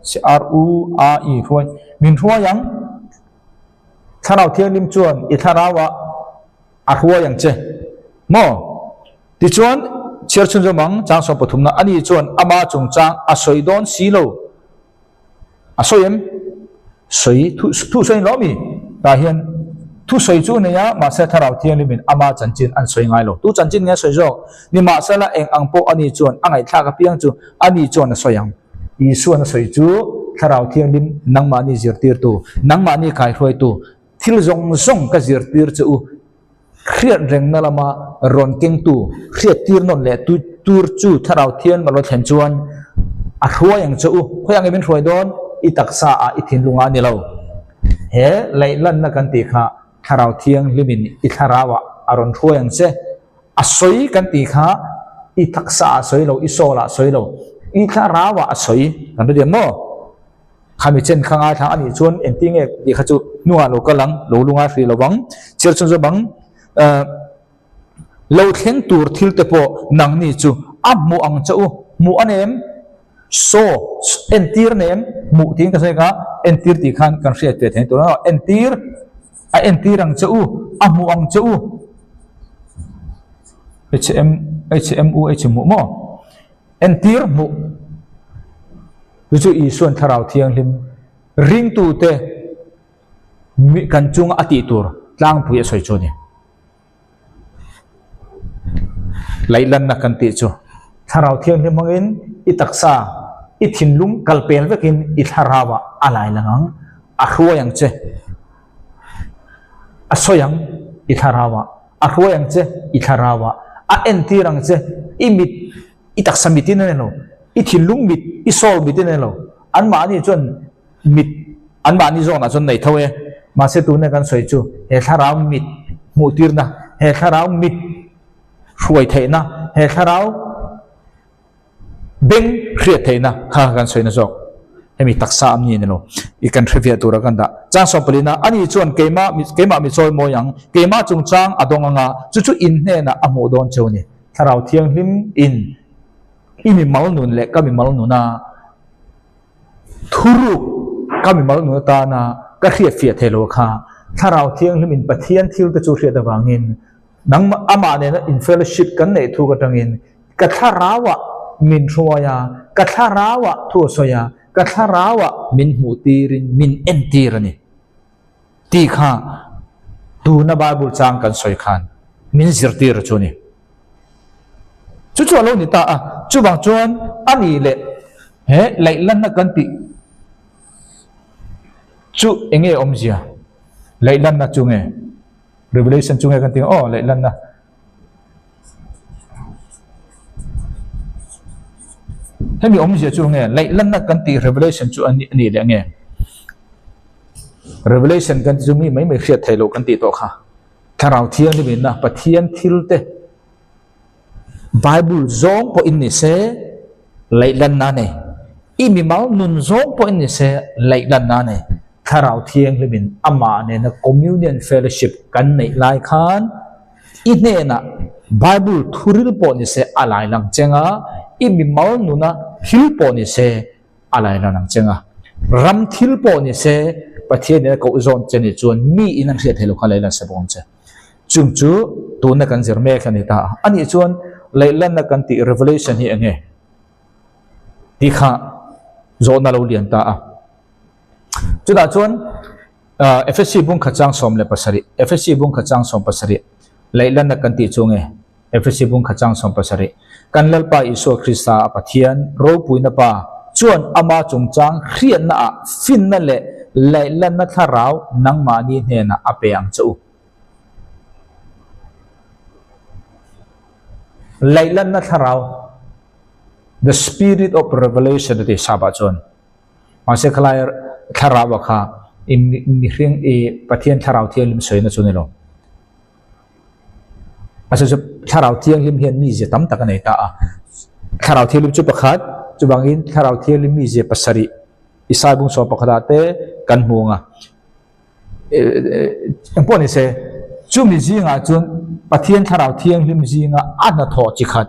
CRUAE ruai min hrua yang tharau thilim chuan I tharawa a hrua yang che mo ti chuan cher chun jomang chang so pathum na ani chuan ama chung chang a soi don silo a soyem soi thu soi lo mi ta hian thu soi chu ne ya ma se tharau thiang limin ama chanchin an soi ngai lo tu chanchin nge soi jo ni ma sala eng ang po ani chuan angai thla ka piang chu ani chuan a soyang I suan soi chu tharau thiang lim nang ma ni zirtir tu nang ma ni kai hroi tu thil zong ka zirtir chu khriat reng na lama ron keng tu khriat tir non le tu tur chu tharau thian ma lo thlen chuan a hroi yang chu khoyang e min hroi don I taksa a I thinlunga ni lo he leilan na kan ti kha tharau thiang limin I tharawa aron hruayang che a soi kan ti kha I taksa a soi lo I sola soi lo I tharawa a soi kan ri mo khami chen khanga tha ani chun enting e ti kha chu nuwa lo kalang lo lunga hri lo bang cher chun zo bang lo thleng tur thil te po nang ni chu amu ang chau mu anem so entir nem mu ting ka se ka entir ti khan kan hriat te the to na entir ang chau amu ang chau HMU mo entir mu chu I suan tharau thiang lim ring tu te mi kan chung ati tur tlang pui soi chu ni lailan na kan ti chu tharau thiang lim mangin I taksa I thinlung kalpel vekin I tharawa alai langang a hruayang che a soyang I tharawa a hruayang che I tharawa a entirang che I mit I taksa mitin ne lo i thil lung mit i sol mit ne lo an ma ni chon mit an ma ni zong na chon nei thoe ma se tu ne kan soi chu he tharau mit mu tir na he tharau mit ruai thei na he tharau beng khriat thei na kha kan soi na jok hemi taksa am ni ne lo I kan trivia tu ra kan da chang som palina ani chuan keima mi choi mo yang keima chung chang adong anga chu in ne na amu don cheu ni tharau thiang hlim in imi mal nun le ka mi mal nuna thuru ka mi mal nuna ta na ka khriat fia thelo kha tharau thiang hlim in pathian thil ta chu khriat da wangin nang ama ne na in fellowship kan nei thu ka tangin ka tharawa min ruaya ka tharawa thu soya ka tharawa min hutirin min entirani ti kha tu na bible chang kan soi khan min zirtir chuni chu chu lo ni ta a chu bang chuan ani le he lai lan na kan ti chu enge omjia lai lan na chu nge revelation chu nge kan ti oh lai lan na hemi omjia chu nge lai lan na kan ti revelation chu ani le nge revelation kan chu mi mai khriat thailo kan ti to kha tharau thiang ni bin na pathian thil te bible zong po in ni se lai lan na ne imi mal nun zong po in ni se lai lan na ne tharau thiang ni bin ama ne na communion fellowship kan nei lai khan I ne na bible thuril po ni se alai lang chenga imi mal nuna thil po ni se alai lang chenga ram thil po ni se pathian ne ko zon cheni chuan mi in an hriat thelo kha lai lan se bong che chung chu tu na kan zir me khani ta ani chuan lai lan na kan ti revelation hi ange ti kha zo na lo lian ta a chu da chuan FSC bung khachang som le pasari FSC bung khachang som pasari lai lan na kan ti chunge FSC bung khachang som pasari kan lal pa iso krista pathian ro puina pa chuan ama chungchang khrian na a fin na le lai lan na tharau nang ma ni ne na apeang chu lai lan na tharau the spirit of revelation ti sabachon mase khlai tharau kha mi hring e pathian tharau thiang lim soina chunelo asa tharau thiang lim hian mi je tam tak nei ta a tharau thiang lim chu pakhat chu bangin tharau thiang lim mi je pasari isai bung so pakhada te kan hunga empon se chu mi jinga chun pathian tharau thiang lim jinga ana tho chi khat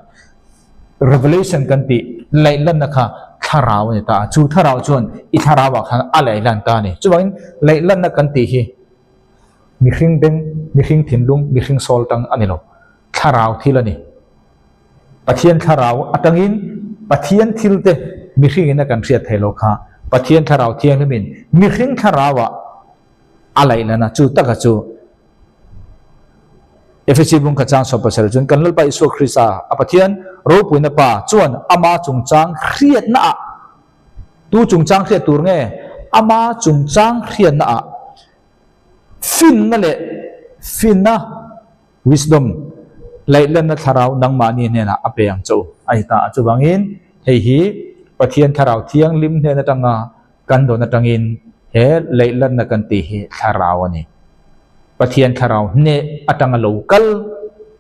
revelation kan ti lai lan na kha tharau ni ta chu tharau chun I tharau wa kha alai lan ta ni chu bangin lai lan na kan ti hi mi hring beng mi hring thinlung mi hring sol tang anilo tharau thilani pathian tharau atangin pathian thilte mi hring na kan hriat thelo kha pathian tharau thiang min mi hring tharawa alai lana chu taka chu FSC bung khachang so pasal chun kan lal pa iso khrisa apathian ro puina pa chuan ama chungchang khriat na a tu chungchang khriat tur nge ama chungchang khriat na a fin na le fin na wisdom lai lan na tharau nang ma ni ne na apeng chu ai ta chu bangin hei hi pathian tharau thiang lim ne na tanga kan do na tangin he lai lan na kan ti hi tharau ani pathian tharau ne atanga local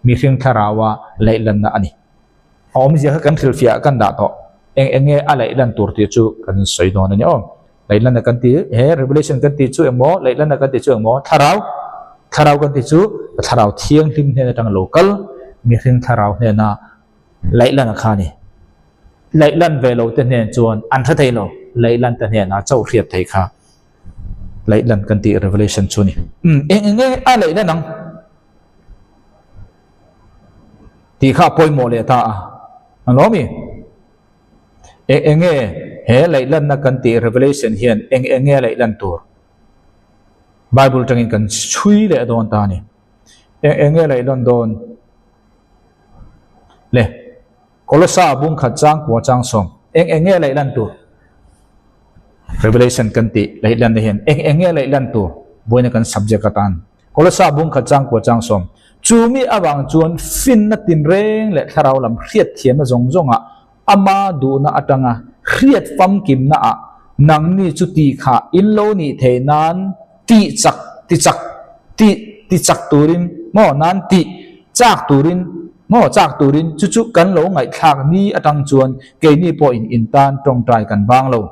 mi hring tharawa lai lan na ani om je kan thil fia kan da to enge alai lan tur ti chu kan soi don ani om lai lan na kan ti he revelation kan ti chu emo lai lan na kan ti chu emo tharau kan ti chu tharau thiang lim ne na tanga local mi hring tharau ne na lai lan na kha ni lai lan ve lo te ne chuan an tha thei lo lai lan ta ne na chau hriat thei kha lai lan kan ti revelation chu ni enge a lai na nang ti kha poi mo le ta a lo mi enge he lai lan na kan ti revelation hian enge lai lan tur bible tangin kan chui le don ta ni enge lai lan don le Kolosa bung khachang kwa chang som enge lai lan tu revelation kan ti lai lan hian enge lai lan tu boina kan subject atan Kolosa bung khachang kwa chang som chumi awang chuan fin na tin reng le tharau lam hriat thiam na zong zonga ama du na atanga khriat fam kim na a nang ni chu ti kha in lo ni the nan ti chak turin mo nan ti chak turin mo chak turin chu chu kan lo ngai thak ni atang chuan ke ni po in tan tong trai kan bang lo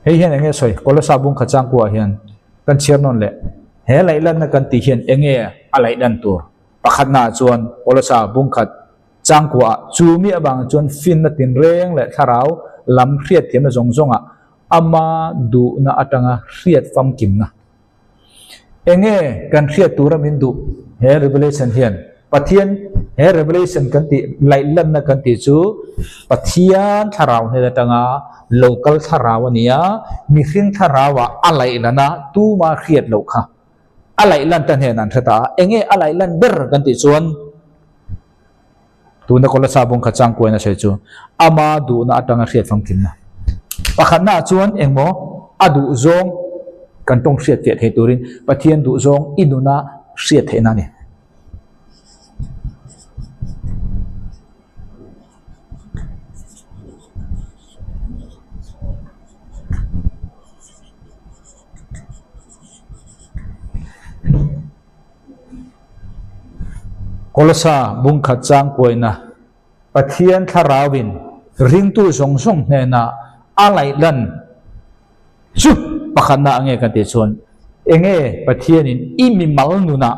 hei hian enge soi Kolosar bung khachang kwa hian kan chiar non le he lai lan na kan ti hian enge alai dan tur pakhat na chuan Kolosar bung khat chang kwa chu mi abang chuan fin na tin reng le tharau lam khriat thiam na zong zonga ama du na atanga khriat fam kim na enge kan khriat tura min du he revelation hian pathian he revelation kan ti lai lan na kan ti chu pathian tharau he tanga local tharawa niya mi khring tharawa alai lana tu ma khiat lo kha alai lan tan he nan thata enge alai lan ber kan ti chuan tu na Kolosar bung khachang ko na se chu ama du na atanga khiat fam kim na pakhat na chuan engmo adu zong kan tong khiat te the turin pathian du zong inuna khiat the na ni Kolosar bung khachang koina pathian tharawin ring tu song song ne na alai lan chu pakhat na ange kan ti chuan enge pathian in imi mal nu na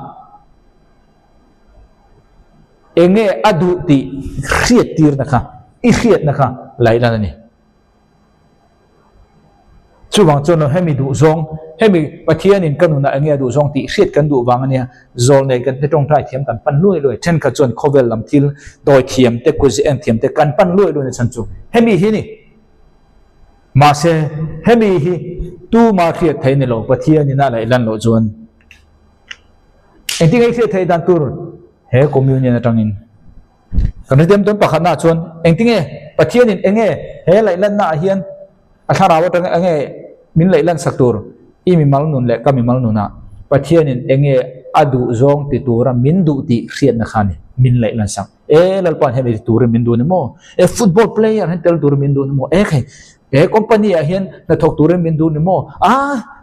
enge adu ti khiat tir na kha I khiat na kha lai lan ni chu wang chon hemi du zong hemi pathian in kanuna enge du zong ti khiat kan du wang ania zol nei kan te tong thai thiam kan pan lui loi then kha chon khovel lam thil doi thiam te ku ji en thiam te kan pan lui loi chan chu hemi hi ni ma se hemi hi tu ma khiat thai ne lo pathian ni na lai lan lo chuan enti ngai khiat thai dan tur he communion atangin kan dem ton pakhat na chuan enti nge pathian in enge he lai lan na hian atharawa tang enge min lai lan saktur imi mal nun le kami mal nuna pathian in enge adu zong ti tura min du ti khiat na khani min lai lan sak e lalpan he tur min du ni mo e football player han tel tur min du ni mo e khai e company a hian na thok tur min du ni mo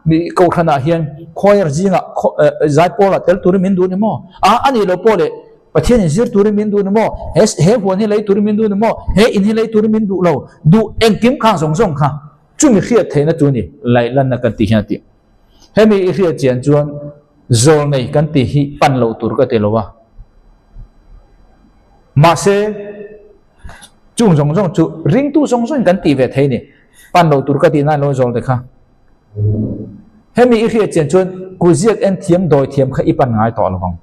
mi ko khana hian khoir jinga zai pola tel tur min du ni mo ani lo pole pathian in zir tur min du ni mo he phone hi lai tur min du ni mo he in hi lai tur min du lo du engkim khang song song kha chumi khiat theina chu ni lai lan na kan ti hian ti hemi I khiat chian chuan zol nei kan ti hi pan lo tur ka te lowa ma se chung song song chu ring tu song song kan ti ve thei ni pan lo tur ka ti na lo zol te kha hemi I khiat chian chuan ku ziak en thiam doi thiam kha I pan ngai to lawang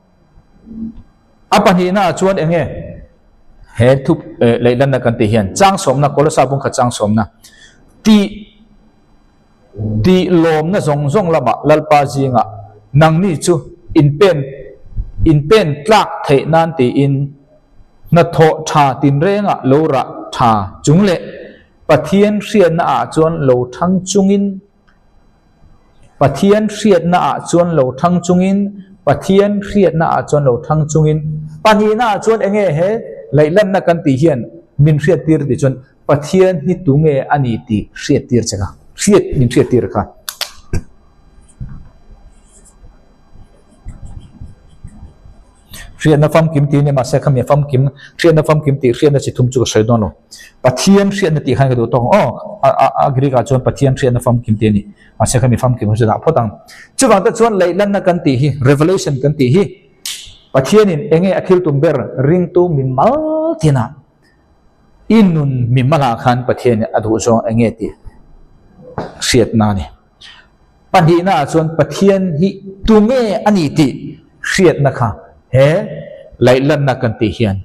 apan hi na chuan enge he thup lai lan na kan ti hian chang som na Kolosar bung kha chang som na ti lom na zong zong lama lalpa jinga nang ni chu in pen tlak thei nan ti in na tho tha tin renga lo ra tha chungle pathian hriat na a chuan lo thang chungin pathian hriat na a chuan lo thang chungin pathian hriat na a chuan lo thang chungin pani na chuan enge he leilan na kan ti hian min hriat tir ti chuan pathian hi tunge ani ti hriat tir changa hriat min hriat tir kha hriat na fam kim ti ne ma se kham ya fam kim hriat na fam kim ti hriat na chi thum chu ka sei don lo pathian hriat na ti khan ka do tong agri ka chuan pathian hriat na fam kim ti ni ma se kham ya fam kim ho da photang chuwang ta chuan leilan na kan ti hi revelation kan ti hi pathian in enge akhil tumber ring tu min mal tina inun mi mala khan pathian adu zong enge ti hriat na ni pani na chuan pathian hi tunge ani ti hriat na kha he leilan na kan ti hian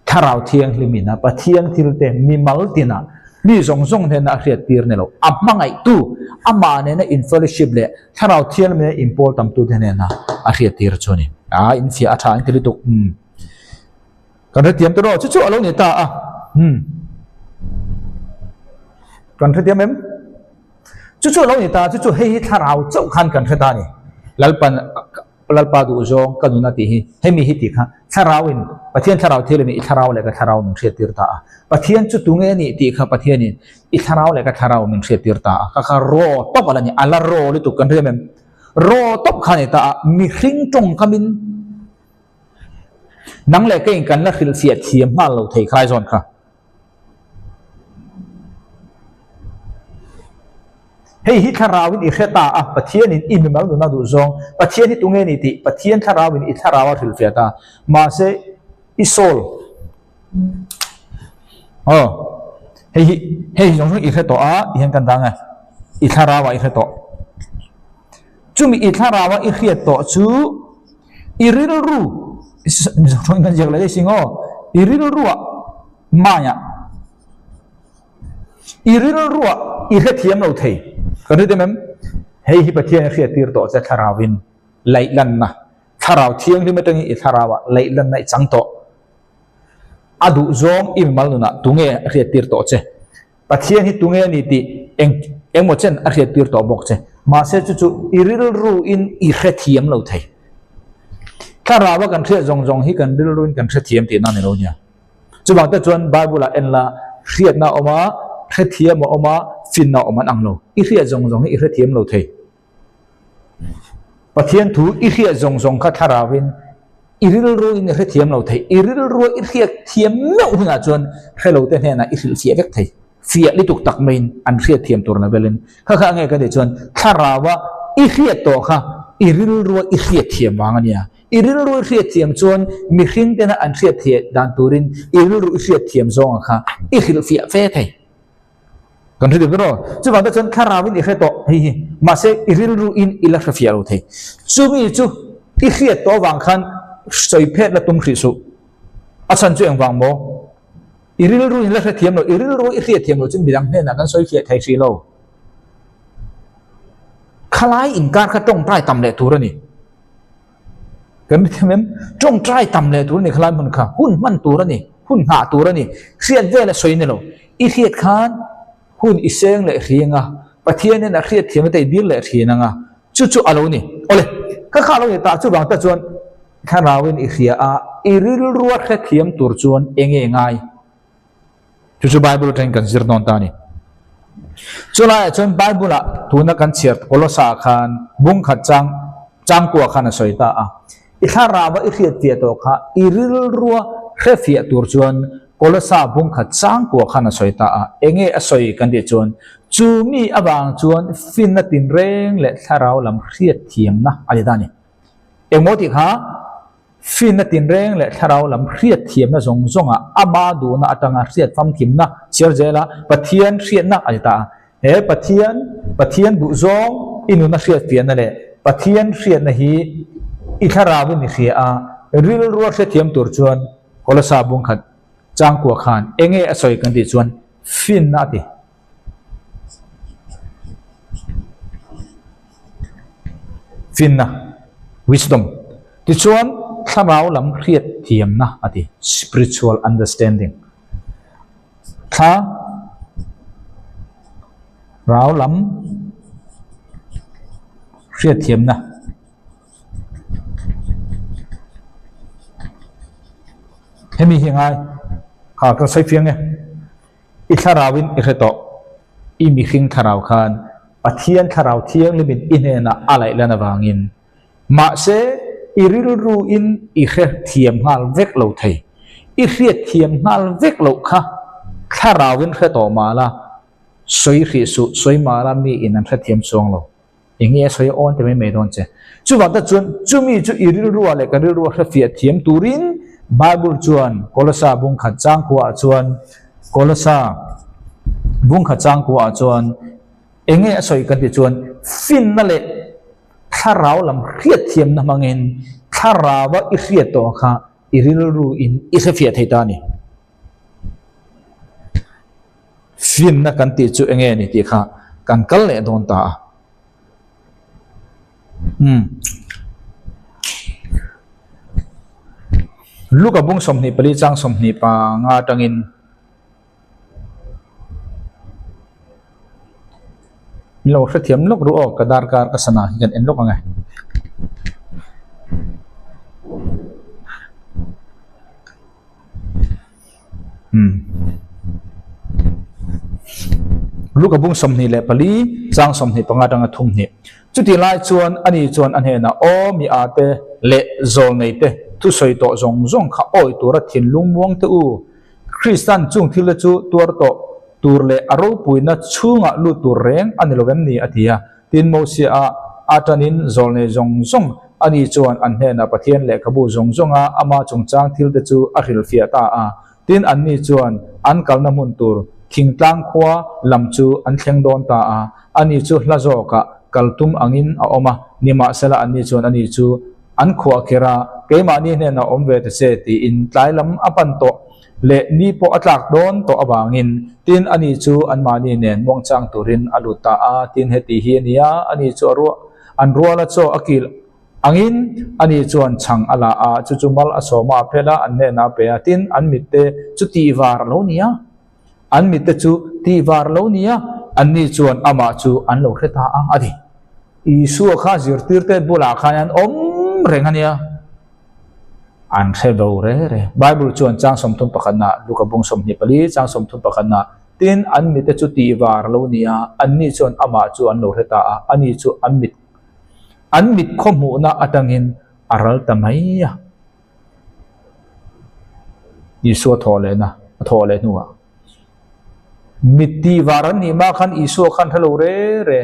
tharau thiang limina pathian thilte mi mal tina mi zong zong the na hriat tir ne lo amangai tu ama ne na in fellowship le tharau thiang me import tam tu the ne na a hriat tir choni in sia atha in tili tuk kan re tiam to ro chu alo ni ta kan re tiam em จู่ๆเราเนี่ยตาจู่ๆให้ทาราวเจ้าขันกันเท่านี้ลัลปาดูจงกันนุนาทีให้มีฮิติค่ะทาราวินปะเทียนทาราวเทเลนี่ทาราวเลยก็ทาราวมึงเสียติรตาปะเทียนจุดตรงนี้ติค่ะปะเทียนนี่ทาราวเลยก็ทาราวมึงเสียติรตาก็รอตบอะไรนี่อัลลารอลิตุกันเรื่องมันรอตบขันนี่ตามีหิ้งจงขมินนังเลยก็ยังกันละขิลเสียเทียมมาเราเทคลายซอนค่ะให้ฮิทาราวินอิเขตาปะเทียนินอิมมัลนุนาดูจงปะเทียนที่ตรงนี้ติปะเทียนทาราวินอิทาราวะขิลเฟียตามาเซอิโซลให้จงจงอิเขตาเห็นกันดังไงอิทาราวะอิเขตาจุมีอิทาราวะอิเขตาจูอิริลรูจงกันเจอเลยสิงห์อิริลรูอะมาเนี่ยอิริลรูอะอิเขเทียมเราเทก็ได้ไหมให้ฮิปเทียนเขียตีร์ต่อจะทาราวินไลลันนะทาราวเทียงที่ไม่ต้องอิทาราวะไลลันในจังโตอดุจงอิมมาลุนะตุงเอเขียตีร์ต่อเจปเทียนที่ตุงเอนี่ที่เองหมดเช่นเขียตีร์ต่อบอกเจมาเสจู่ๆอิริลรูอินอิเขเทียมเราเททาราวะกันเขียจงฮิกันริลรูอินกันเขียเทียมตีนั่นในโลกเนี่ยจุบังแต่จวนไบเบิลเอ็นละเขียน่าออกมาเขียเทียมออกมาฟินน่าออกมาอังโลอิเขียจงอิเขียเทียมเราเทปะเทียนถูอิเขียจงข้าทาราวินอิริลรูอินอิเขียเทียมเราเทอิริลรูอิเขียเทียมเมื่อหุ่นอาจวนเขเราเตเนี่ยนะอิเขียเสียเวกเทเสียลิตุกตักเมนอันเขียเทียมตัวนั้นเวลินข้าไงกันเดี๋ยวจวนทาราวะอิเขียตัวข้าอิริลรูอิเขียเทียมวางอันเนี่ยอิริลรูอิเขียเทียมจวนมีหินเตนะอันเขียเทียดันตูรินอิริลรูอิเขียเทียมจงข้าอิเขียเฟียเฟเทกันที่เดียวกันจู่บางทีจนทาราวินอิเขตโตเฮ้ยมาเสอิริลรูอินอิลักฟิอารุเทจู่มีจู่อิเขตโตวางขันสอยเพชรและตุ้มขิสุอาจารย์จู่ยังวางโมอิริลรูอินลักเทียมโลอิริลรูอิเขตเทียมโลจึงบิดังเนี่ยนะกันสอยเขียไทยสีโลคล้ายอินการขัดจงใจตำเละตัวนี่กันที่มั้ยจงใจตำเละตัวนี่คล้ายมันค่ะหุ่นมันตัวนี่หุ่นหาตัวนี่เสียเวลสอยนี่โลอิเขตขันหุ่นอิเซงเลยเรียงอ่ะปะเทียนเนี่ยนักเรียนเทียมแต่ดิลเลยเรียงอ่ะจู่ๆอะไรนี่โอ้เลยก็ข้าเราเนี่ยตาจู่บางแต่จวนข้าเราเป็นอิเขียอิริลรัวแค่เทียมตัวจวนเองไงจู่ๆไบเบิลเทนกันสิรนอนตานี่จู่ไล่จนไบเบิลอะทูนักกันเชียร์โคลสาขันบุ้งขัดจังกัวขันสอยตาอิข้าเราว่าอิเขียเตียตัวข้าอิริลรัวแค่เฟียตัวจวนโคลสาบุ้งขัดจังกัวขันสอยตาเองสอยกันเดียจวนจูมีอบางจวนฟินนัตินเร่งและถ้าเราลำเครียดเทียมนะอะไรด้านนี้เอ็งโมติค่ะฟินนัตินเร่งและถ้าเราลำเครียดเทียมนะจงอามาดูนะอัตงาเครียดฟังทิมนะเชื่อใจละปะเทียนเครียดนะอะไรตาปะเทียนบุจงอินุนะเครียดเปลี่ยนนั่นแหละปะเทียนเครียดนะฮีอิทาราวินิเครียริลรัวเครียดเทียมตัวจวนโคลสาบุงขัดจางกัวขานเองสอยกันดีจวนฟินนะทีฟินนะ wisdom ที่ชวนถ้าเราลำเครียดเทียมนะอธิ spiritual understanding ถ้าเราลำเครียดเทียมนะให้มียังไงข้าก็ใช้เพียงไงอิทาราวินอิเขโตอิมิคิงทาราวคานปะเทียนทาราวเทียงลิบินอินเนนะอะไรแล้วนะวางินมาเสอิริลรูอินอิเขเทียมฮัลเวกโลไทอิเขเทียมฮัลเวกโลค่ะทาราวินเขโตมาละสวยขีสุสวยมาละมีอินันเขเทียมซองโลอย่างเงี้ยสวยอ่อนแต่ไม่โดนเจจู่วันแต่จู่มีจู่อิริลรูอะไรกันอิริลรูเขเฟียเทียมตูรินไบเบิลจวนโคลสาบุงขัดจางกัวจวนโคลสาบุงขัดจางกัวจวนเองสอยกันที่จวนฟินนั่นแหละถ้าเราลำเครียดเทียมนะมังเงินถ้าเราว่าอิเครียดตัวค่ะอิริลรูอินอิเคฟียไทตานี่ฟินนะกันที่จวนเองนี่ที่ค่ะกันกัลเลดอนตาลูกกับบุ้งสมนิปริจังสมนิปางาตังิน มีเราเทียมลกรู้ออกกระดาษการกษณะกันเอ็นลกยังไงลูกกบุ้งสมนิเลปลีจางสมนิปังอาดังทุ่มนิจุดที่ไล่ชวนอันนี้ชวนอันเห็นนะโอ้มีอาเตเละโซนในเตทุสอยโตจงข้าอ้อยตัวรัทินลุงม่วงตัวคริสตันจุงที่ละจูตัวโตตัวเละอารมณ์ปุยนัดช่วงลุตัวแรงอันนี้เราเว้นนี่อธิยาตินโมเสียอาจานินโซนในจงอันนี้ชวนอันเห็นนะปะเทียนเละขบูจงอามาจงจางที่ละจูอาริลเฟียตาตินอันนี้ชวนอันกัลนามุนตัวคิงตังขวาลำจูอันเชียงโดนตาอันนี้จูละโจกะกัลตุมอังินออกมานิมาเสละอันนี้ชวนอันนี้จูอันขวาเคราเกมานี่เนี่ยนะอมเวทเสติอินไลลำอปันโตเลนี่พออัตลักโดนโตอบางินตินอันนี้จูอันมานี่เนี่ยมองจางตุรินอลุตาตินเฮติฮีนียอันนี้จูรัวอันรัวละโจอกิลอังินอันนี้จวนช่างอลาจุมัลอสมาเพลาอันเนนาเปียตินอันมิเตจุตีวาร์โลเนียอันมิเตจุตีวาร์โลเนียอันนี้จวนอามาจูอันโลเรตาอดีอิสุข้าจิรติร์เตบุลาขายันอมเร่งอันเนียอันเซโดเร่ไบเบิลจวนจางสมทุนปะขันนะลูกบุงสมนิปลีจางสมทุนปะขันนะตินอันมิเตจุตีวาร์โลเนียอันนี้จวนอามาจูอันโลเรตาอันนี้จูอันมิดข้อมูลนะอัตงินอารัลตามายะยิสุทอเลนะทอเลนัวมิดตีวารันนี่มาขันยิสุขันทะลุเร่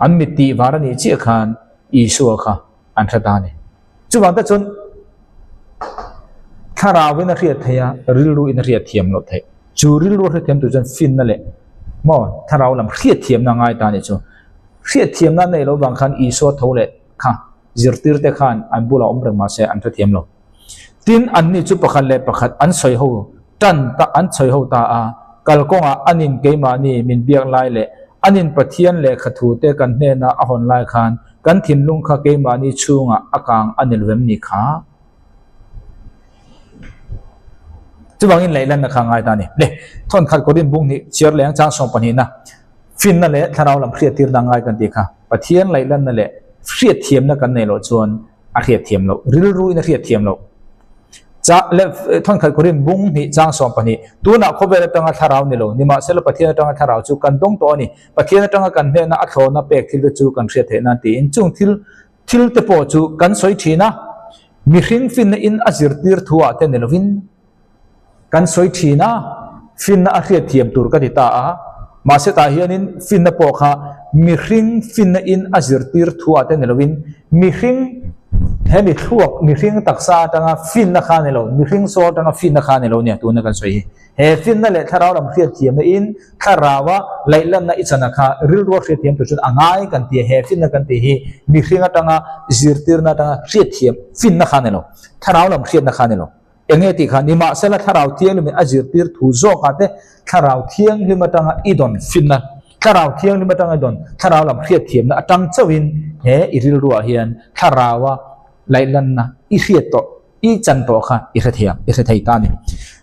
อันมิดตีวารันนี่เจ้าขันยิสุขันอันทะตานี่จุดวันนั้นจนข้าราวินาทีเทียริลรูอินาทีเทียมโนเทจูริลรูเทียมตัวจนฟินนั่นแหละมอถ้าเราลำเทียเทียมนางไงตานี่จูเสียเทียมนั้นในเราบางครั้งอีโซทาวเลค่ะจิรติร์เตขันอันบุลาอมเริงมาเสอันเทียมเราตินอันนี้จุดประคันเล็บประคันอันสวยหูจันตาอันสวยหูตากัลกงอันนินเกมานี่มินเบียงไล่เละอันนินปะเทียนเละขัดถูเตกันเนนะอหอนไล่ขันกันทินลุงข้าเกมานี่ชูงะอากางอันนิลเวมนี่ค่ะจุดบางอินไหลลันนะข้างไงตานี่เละท่อนขัดกอดินบุ้งนี่เชียร์แรงจางส่งปนินะฟินนั่นแหละถ้าเราลำเครียดที่ดังไงกันดีค่ะปะเทียนไหลลั่นนั่นแหละเครียดเทียมนักกันในโลจวนอาเครียดเทียมเราริลรู้อินเครียดเทียมเราจะเล็บท่อนขัดกริมบุ้งนี่จางสองปนีตัวนักขบเวรตั้งถ้าเราเนี่ยเรานี่มาเสร็จปะเทียนตั้งถ้าเราจูกันตรงตัวนี่ปะเทียนตั้งกันเนี่ยนะอัฐวนับเป็กที่จะจูกันเครียดเท่นั่นตีอินจุงทิลเตปอจูกันสวยทีนะมีหินฟินอินอาจิรติร์ทัวเตนเนลวินกันสวยทีนะฟินอาเครียดเทียมตัวกันที่ตามาเสตาเฮียนินฟินนปอกฮะมีหิงฟินอินอาจิรติร์ทัวเตนเนลวินมีหิงเฮมิทวกมีหิงตักษาตั้งฟินนักขานเนลมีหิงโซตั้งฟินนักขานเนลเนี่ยตัวนักกันสวยเฮฟินนั่นแหละถ้าเราลำเครียดเทียมอินถ้าเราว่าไล่ลันนั่นอิสนักขะริลรัวเครียดเทียมตัวจุดอ่างไงกันตีเฮฟินนักกันตีฮีมีหิงตั้งจิรติร์นั่นตั้งเครียดเทียมฟินนักขานเนลถ้าเราลำเครียดนักขานเนลเองที่ขันนิมาเสละถ้าเราเที่ยงเลยมีอาจิรติร์ทูโซกันเตถ้าเราเที่ยงเลยมาตั้งอีดอนฟินนะถ้าเราเที่ยงเลยมาตั้งอีดอนถ้าเราลำเครียดเทียมนะตั้งเจ้าวินเฮอิริลรัวเฮียนถ้าเราว่าไล่ลันนะอีเครียดโตอีจันโตค่ะอีเทียมอีเทียตานี่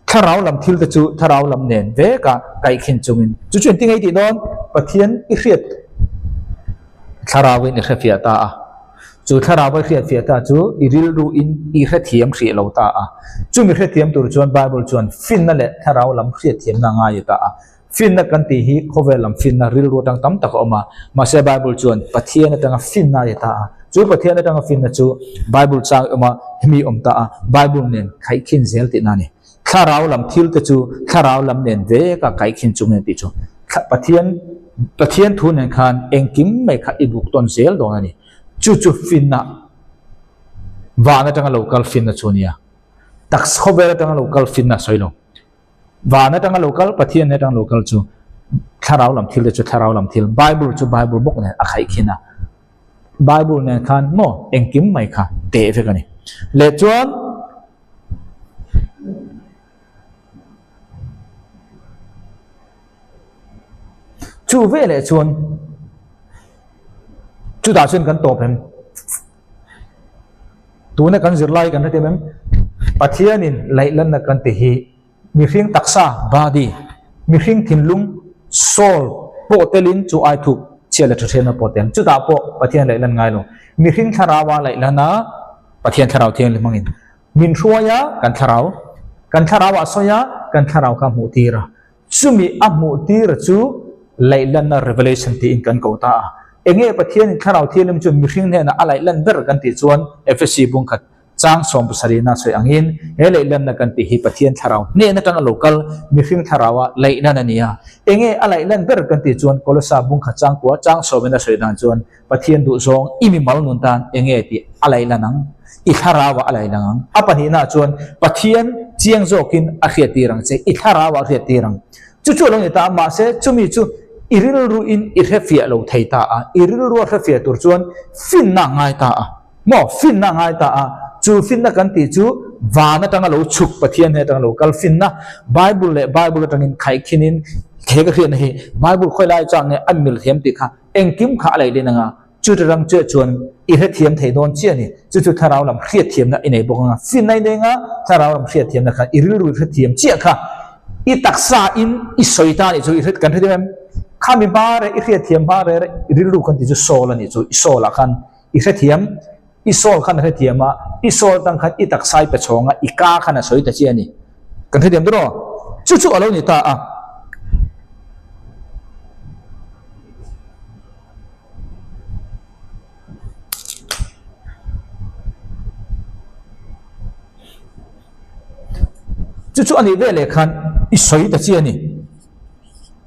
ถ้าเราลำทิลตะจูถ้าเราลำเนินเวกะไก่ขินจุงินจุดที่ไงที่โดนปะเทียนอีเครียดถ้าเราวินอีเครียดตาจูถ้าเราไปเครียดเสียตาจูอิริลรูอินอีเครียดเทียมเครียดเราตาจูมีเครียดเทียมตัวจวนไบเบิลจวนฟินนั่นแหละถ้าเราลำเครียดเทียมนางายตาฟินนักกันตีฮีเขาเวลลำฟินน่ะริลรูตั้งตั้มตะก็ออกมาเสไบเบิลจวนปะเทียนตั้งฟินนายตาจูปะเทียนตั้งฟินนะจูไบเบิลจางออกมามีอมตาไบเบิลเนี่ยใครขินเซลตินานี่ถ้าเราลำทิลตะจูถ้าเราลำเนี่ยเวก็ใครขินจุงเนี่ยติจูปะเทียนทุนเนี่ยคันเองกิมไม่ขัดอีบุกตอนเซลตรงนั้นนี่จู่ฟินนะวานะจังโลคัลฟินนะชนียตักสขบเวรจังโลคัลฟินนะสอยลงวานะจังโลคัลปะเทียนนะจังโลคัลจู่ถ้าเราลำทิลจู่ถ้าเราลำทิลไบเบิลจู่ไบเบิลบอกเนี่ยอะใครขินนะไบเบิลเนี่ยคันโมเอ็งกิมไม่ค่ะเตะเฟกันนี่เลจวนจู่เวเลจวนจุดอาชีพกันโตเป็นตัวนักการจิรไลกันนะที่มันปัจจัยนี้ไล่ลันนักการที่มีเรื่องตักษะบาดีมีเรื่องทิ้งลุงโซล โปเตลินจูไอทุกเชียร์เลทเทนโปเตนจุดาโปปะเทียนไหลลันไงลงมีหิ้งทาราวาไหลลันนะปะเทียนทาราวเทียนเลยมังอินมินชัวยะกันทาราวะสอยะกันทาราวกับมูตีระซุมีอัมูตีระจูไหลลันนะ revelation ที่อินกันกูตาเองปะเทียนทาราวเทียนมันจูมีหิ้งเนี่ยนะอะไรลันเบอร์กันติจวนเอฟซีบุงขัดจางสมบุษรีน่าสวยอังอินเฮลัยลันนักันติฮิปะเทียนทาราวเนี่ยนั่นตั้งโลกาลมีหิ้งทาราวะไหลลันนี่อ่ะเองอะไรลันเบอร์กันติจวนโคลสาบุงขัดจางกัวจางสมน่าสวยดังจวนปะเทียนดูซองอิมิมัลนุนตันเองติอะไรลันังอิทาราวะอะไรลังapa ni na chuan pathian chiang zokin a khiat tirang che itharawa khiat tirang chu chu long ta ma se chumi chu iril ru in irhefia lo theita a iril ru refia tur chuan fin na ngai ta a mo fin na ngai ta a chu fin na kan ti chu wana tanga lo chuk pathian he tanga lo kal fin na bible tangin khai khinin khega khian hi bible khoi lai chang ne anmil them ti kha engkim kha lai le naจุดรังเจชวนอิเทียมเทโดนเชียนี่จุดถ้าเราลำเครียดเทียมนะอินไอบอกngaฟินในเด้งะถ้าเราลำเครียดเทียมนะคะอิริลุอิเทียมเชียค่ะอิตักษาอินอิสอยตานี่จุดอิเทียกันที่เดิมข้ามีบาร์อิเทียมบาร์อิริลุกันที่จุดโซลนี่จุดอิโซละคันอิเทียมอิโซลคันอิเทียมอ่ะอิโซลตั้งคันอิตักษาไปชงอ่ะอิกาคันสอยตาเชียนี่กันที่เดิมตัวจุดอะไรนี่ตาอ่ะจุดอันนี้เวลคันอิสอยตะเจียนี่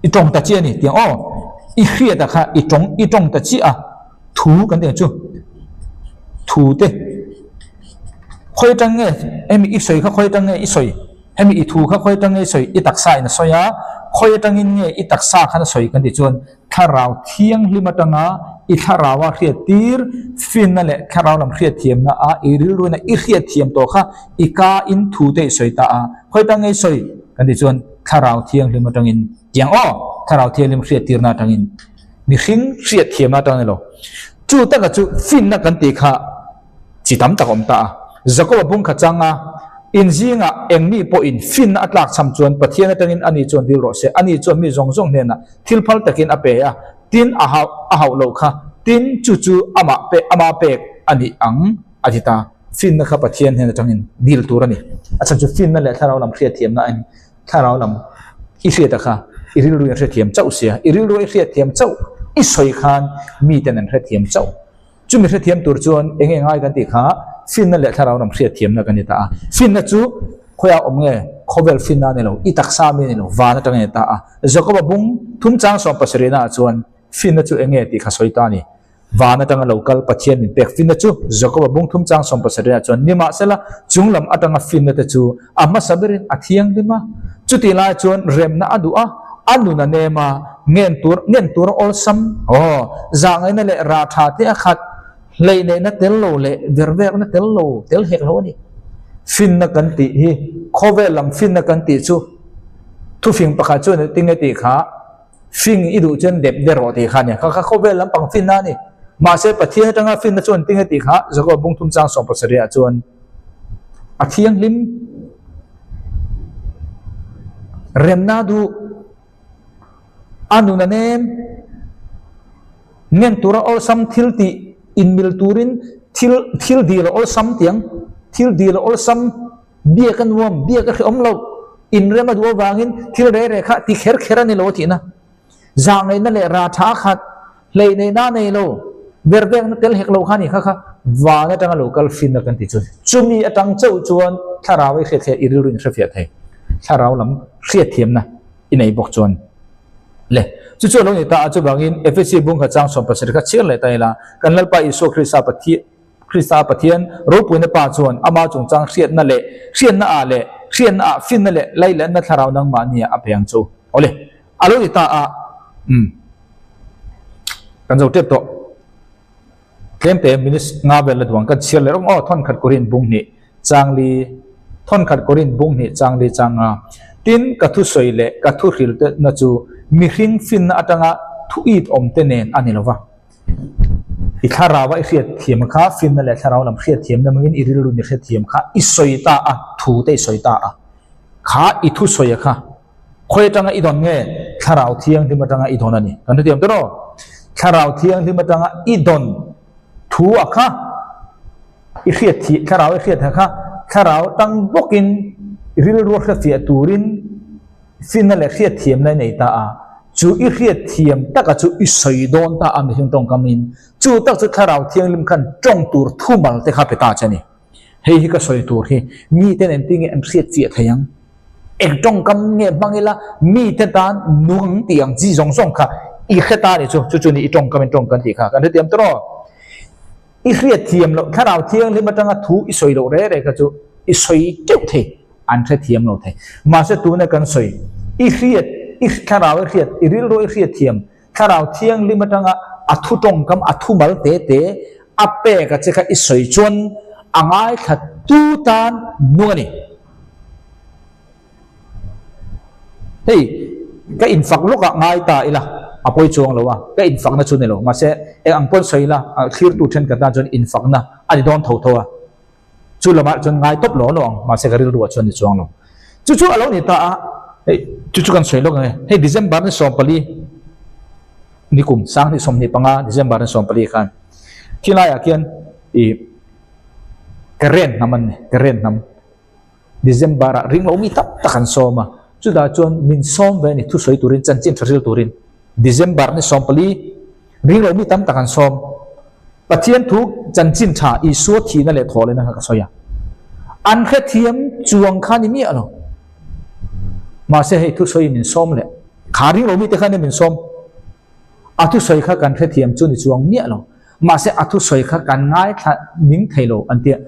อิตรงตะเจียนี่เดียวอ๋ออิเขียตะค่ะอิตรงตะเจียถูกันเดียวจุถูเตะค่อยจังเงยเอ็มอิสอยเขาค่อยจังเงยอิสอยเอ็มอิถูเขาค่อยจังเงยอิสอยอิตักษาอินสอยะค่อยจังเงยอิตักษาขันสอยกันเดียวจวนถ้าเราเที่ยงลิมาตังอ่ะอิถ้าเราว่าเครียดตีร์ฟินนั่นแหละถ้าเราลำเครียดเทียมนะอิริรุนะอิเครียดเทียมตัวค่ะอิกาอินถูเตสอยตาค่อยตั้งไงสอยกันดิจวนถ้าเราเที่ยงลิมาตังอินอย่างอ้อถ้าเราเที่ยงลิมเครียดตีร์นาตังอินมีหิ้งเครียดเทียมนาตังอินหรอจู่ตั้งกับจู่ฟินนักกันตีค่ะจิตตั้มตะกอมตาจะก็ว่าบุ้งขจังอินจีงเอ็งมีพออินฟินอัตลักษณ์สำจวนปะเทียนตังอินอันนี้จวนดิโรเสอันนี้จวนมีจงเนี่ยนะทิลพัลตะกินอเปียตินอาหาวโลค่ะตินจู่อามาเปกอันนี้อังอธิตาฟินนะครับปะเทียนเห็นจังอินดิลตัวนี่อาจารย์จู่ฟินนั่นแหละถ้าเราลำเครียดเทียมนะอันถ้าเราลำอิเครียดค่ะอิริลุยเครียดเทียมเจ้าเสียอิริลุยเครียดเทียมเจ้าอิสอยคันมีแต่นั่นเครียดเทียมเจ้าจู่มีเครียดเทียมตัวจวนเองง่ายกันติค่ะฟินนั่นแหละถ้าเราลำเครียดเทียมนะกันนี่ตาฟินนั่นจู่ขยะอมเงยขบเวลฟินนั่นนี่เราอิตักซามีนี่เราวานจังนี่ตาจะก็ว่าบุ้งทุ่มจางสองปัสเรน่าจวนฟินนั่นจู่เองเงยติข้าสอยตานี่วานตั้งโลกาลปัจเจียนเป็กฟินนั่นจู่จะก็ว่าบุ้งทุ่มจางสองปัสเรน่าจวนนี่มาเสละจุงลำอัตั้งฟินนั่นจู่อามาสับเรินอัที่ยังดีมาจุดที่ลายจวนเริ่มน่าดูอันนู้นเนี่ยมาเงินตัวออลซัมโอ้จางไอ้นั่นแหละราชาที่อาคัดเลยเนี่ยนั่นเตลโลเลยเวอร์เวอร์นั่นเตลโลเตลเฮกโลนี่ฟินนักกันติฮีขบเวลำฟินนักกันติจู่ทุฟิงประกาศจวนติงเงติขาฟิงอีดูจนเด็บเดรอติขาเนี่ยเขาขบเวลำปังฟินนั่นนี่มาเสพที่ให้ตั้งฟินนั่นจวนติงเงติขาจะก็บุ้งทุ่มจางสองปัสเรียจวนอาเทียงลิมเริ่มน่าดูอันนู้นเนี่ยเงินตัวเราออลซัมทิลตีอินมิลตูรินทิลดีเราออลซัมเตียงทิลดีเราออลซัมเบี้ยกันวมเบี้ยกันคืออมเราอินเรื่องมาดูวางินทิลเร่ค่ะที่เขรันนี่โลทีนะจางในนั่นแหละราชาขัดเลยในหน้าในโลเวอร์เวงนั่นเตลเฮกโลขานี่ค่ะวาในจังโลกัลฟินนักกันติจุดจุมีอัตังเจ้าจวนถ้าเราไม่เคยอิรุรินเสียไทยถ้าเราลำเครียดเทียมนะอินไอบอกจวนเลยจู่ๆลงนี่ตาอาจจะบางอินเอฟซีบุ้งขจางสมปัสริกาเชื่อเลยตายละกันลัลปาอิโซคริสตาปฏิยันรูปวินปาจวนอามาจงจางเชียนนั่นแหละเชียนน่าเละเชียนน่าฟินนั่นแหละไล่เล่นนั่นถ้าเรานั่งมาเนี่ยอภัยจูเอาเลยอาลุนี่ตากันจะเทียบตัวเต็มมินิสงาเวลดวงกันเชียร์เลยร้องท่อนขัดกรินบุ้งนี่จางลีท่อนขัดกรินบุ้งนี่จางลีจางตินกัทุสวยเละกัทุหิลเตนจูมีหิ้งฟินอัตงะทุอีดอมเตเนนอันนี้ละวะอีข้าราว่าเครียดเทียมข้าฟินนั่นแหละถ้าเราลำเครียดเทียมนั่นมันอิริลุนเครียดเทียมข้าอิสอยตาถูเตสอยตาข้าอิทุสอยข้าคอยจังอีดอนเงี้ย kharau thiang lim atanga idon ani kan tiam to kharau thiang lim atanga idon thu akha i khiat thi kharau i khiat kha kharau tang bokin ril ro kha fi turin final khiat thiam lai nei ta a chu i khiat thiam taka chu i soi don ta am hing tong kamin chu tak chu kharau thiang lim khan tong tur thu mal te kha peta chani hei hi ka soi tur hi mi ten en ting en khiat chi thayang ek tong kam nge bangila mi te tan nuang tiang ji jong jong kha i khata ni chu ni i tong kam en tong kan ti kha kan tiam tro i khiat thiam lo kharau thiang lim atanga thu i soi lo re ka chu i soi teu the an kha thiam lo the ma se tu na kan soi i khiat i kharau i khiat i ril ro i khiat thiam kharau thiang lim atanga athu tong kam athu mal te ape ka che kha i soi chon angai kha tu tan nuani hei ka in fak loka ngai ta ila apoi chuang lo wa ka in fak na chu ne lo ma se e ang pon soi la clear tu then ka ta chon in fak na ani don tho tho wa chu lama chon ngai top lo lo ma se garil ru chon ni chuang lo chu alo ni ta hei chu kan soi lo nge hei December ni som pali ni kum sang ni som ni panga December ni som pali khan kilaya kian i keren naman keren nam December ring lo mi tap takan soma chu da chon min som ve ni thu soi turin chan chin thril turin December ni som pali ring lo mi tam takan som pathian thu chan chin tha i su thi na le thole na ka soya an kha thiam chuang kha ni mi alo ma se hei thu soi min som le kha ring lo mi te kha ni min som a thu soi kha kan kha thiam chu ni chuang mi alo ma se a thu soi kha kan ngai kha ning thailo an tia